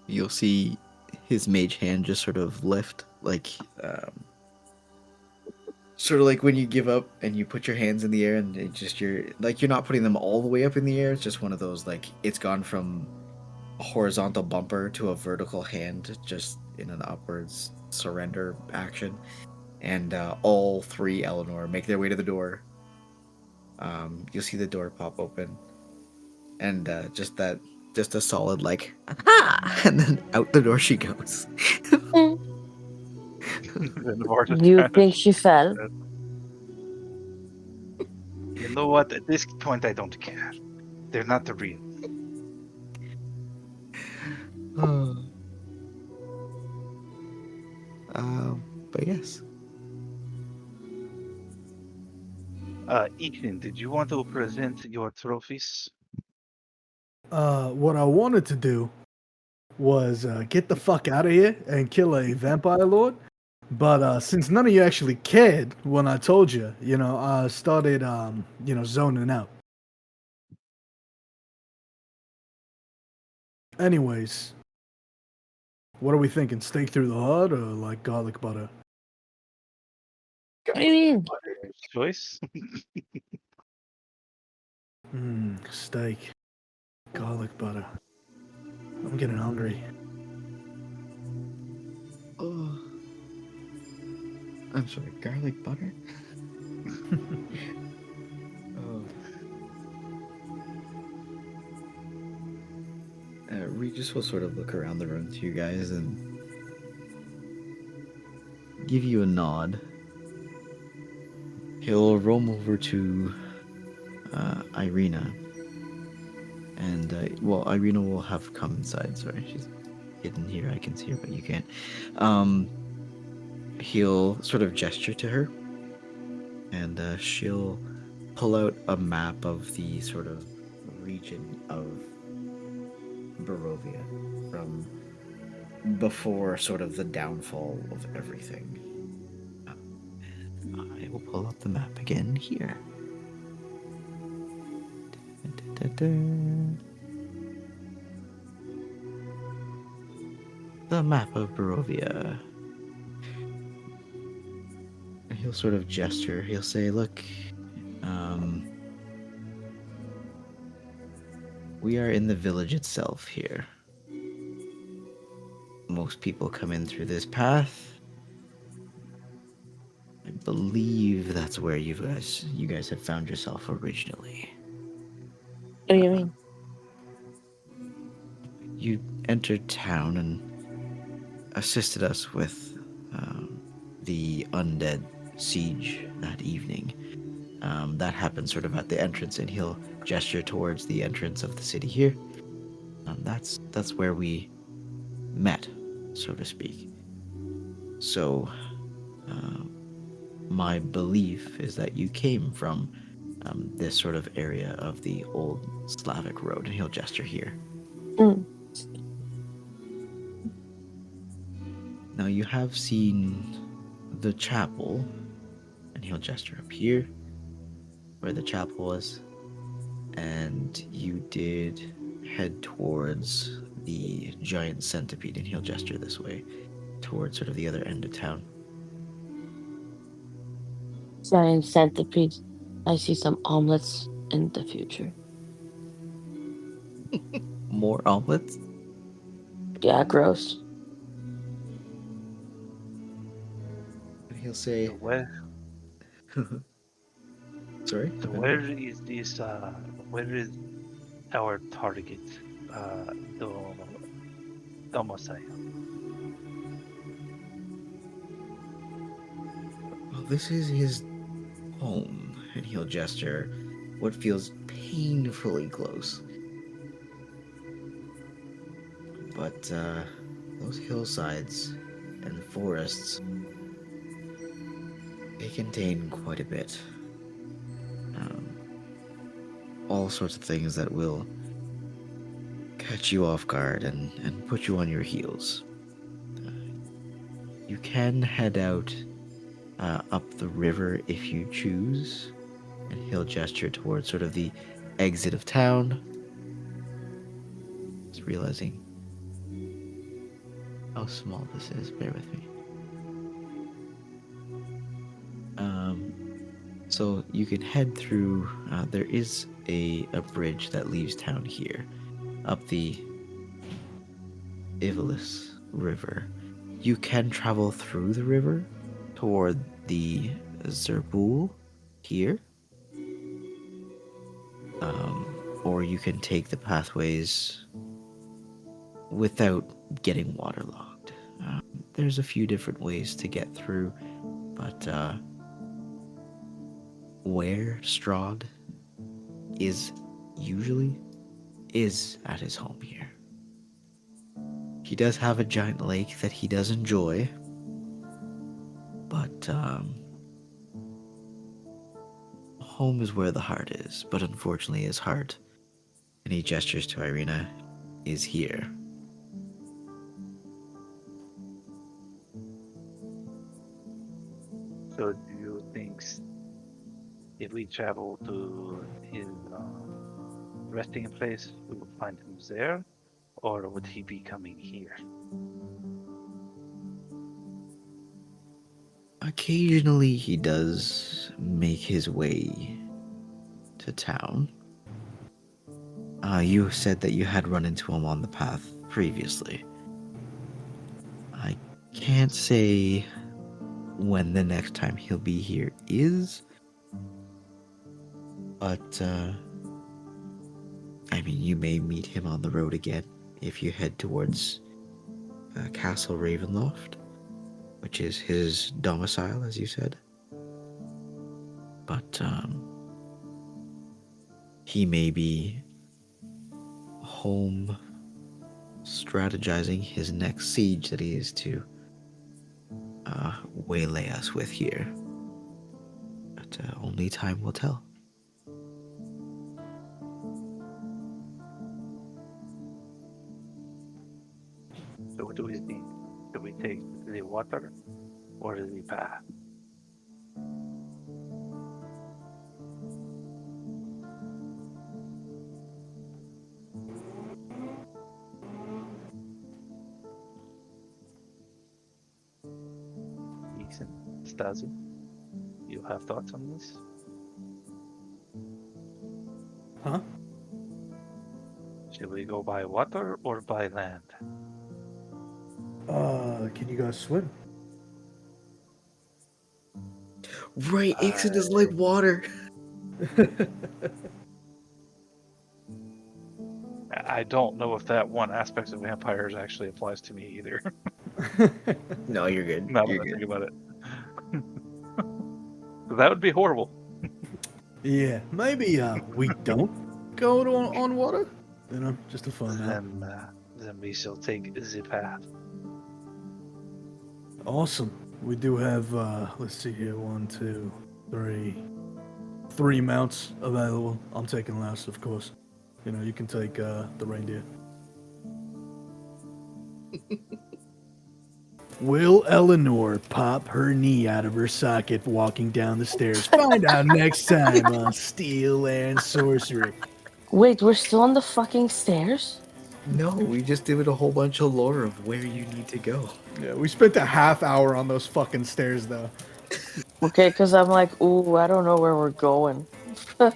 You'll see his mage hand just sort of lift, like, sort of like when you give up and you put your hands in the air and it just you're not putting them all the way up in the air. It's just one of those, like, it's gone from a horizontal bumper to a vertical hand, just in an upwards surrender action. And all 3 Eleanor make their way to the door. You'll see the door pop open, and just a solid, like, ah! And then out the door she goes. Then the bar just You kind of think she fell? You know what? At this point, I don't care. They're not the real. But yes. Ethan, did you want to present your trophies? What I wanted to do was get the fuck out of here and kill a vampire lord. But since none of you actually cared when I told you, I started, zoning out. Anyways, what are we thinking? Steak through the heart or like garlic butter? What do you mean? Choice? Steak, garlic butter. I'm getting hungry. Oh, I'm sorry, garlic butter? Oh. Regis will sort of look around the room to you guys and give you a nod. He'll roam over to Irina. And, Irina will have come inside. Sorry, she's hidden here. I can see her, but you can't. He'll sort of gesture to her, and she'll pull out a map of the sort of region of Barovia from before sort of the downfall of everything. And I will pull up the map again here. The map of Barovia. And he'll sort of gesture. He'll say, look, we are in the village itself here. Most people come in through this path. I believe that's where you guys have found yourself originally. What do you mean? You entered town and assisted us with the undead siege that evening. That happened sort of at the entrance, and he'll gesture towards the entrance of the city here. That's where we met, so to speak. So, my belief is that you came from this sort of area of the old Slavic road, and he'll gesture here. Mm. Now, you have seen the chapel, and he'll gesture up here, where the chapel was, and you did head towards the giant centipede, and he'll gesture this way, towards sort of the other end of town. Giant centipede. I see some omelets in the future. More omelets? Yeah, gross. And he'll say, So where, sorry? so where is this? Where is our target? The domicile. Well, this is his home, and he'll gesture what feels painfully close. But those hillsides and forests, they contain quite a bit. Um, all sorts of things that will catch you off guard and put you on your heels. You can head out up the river if you choose, and he'll gesture towards sort of the exit of town. Just realizing how small this is. Bear with me. So you can head through. There is a bridge that leaves town here, up the Ivalis River. You can travel through the river toward the Zerbul here, or you can take the pathways without getting waterlogged. There's a few different ways to get through, but where Strahd is usually is at his home here. He does have a giant lake that he does enjoy, but home is where the heart is. But unfortunately, his heart, and he gestures to Irina, is here. So do you think if we travel to his resting place, we will find him there, or would he be coming here? Occasionally, he does make his way to town. You said that you had run into him on the path previously. I can't say when the next time he'll be here is, but I mean, you may meet him on the road again if you head towards Castle Ravenloft, which is his domicile, as you said. But he may be home strategizing his next siege that he is to waylay us with here. But only time will tell. So what do we think? Do we take the water or the path? Ethan, Stasi, you have thoughts on this? Huh? Should we go by water or by land? Can you guys swim? Right, Ixon is like water. I don't know if that one aspect of vampires actually applies to me either. No, you're good. Now that You're I think good. about it. That would be horrible. Yeah, maybe we don't go on water. You know, just to find out. Then we shall take the path. Awesome. We do have, let's see here, 3 mounts available. I'm taking last, of course. You know, you can take the reindeer. Will Eleanor pop her knee out of her socket walking down the stairs? Find out next time on Steel and Sorcery. Wait, we're still on the fucking stairs? No, we just did a whole bunch of lore of where you need to go. Yeah, we spent a half hour on those fucking stairs, though. Okay, because I'm like, ooh, I don't know where we're going. We're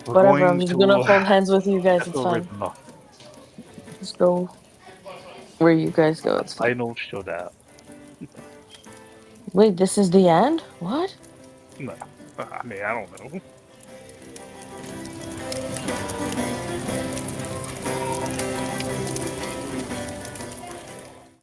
Whatever, I'm going just to gonna hold hands with you guys, it's Castle fine. Ravenloft. Let's go where you guys go, it's fine. Final showdown. Wait, this is the end? What? No, I mean, I don't know.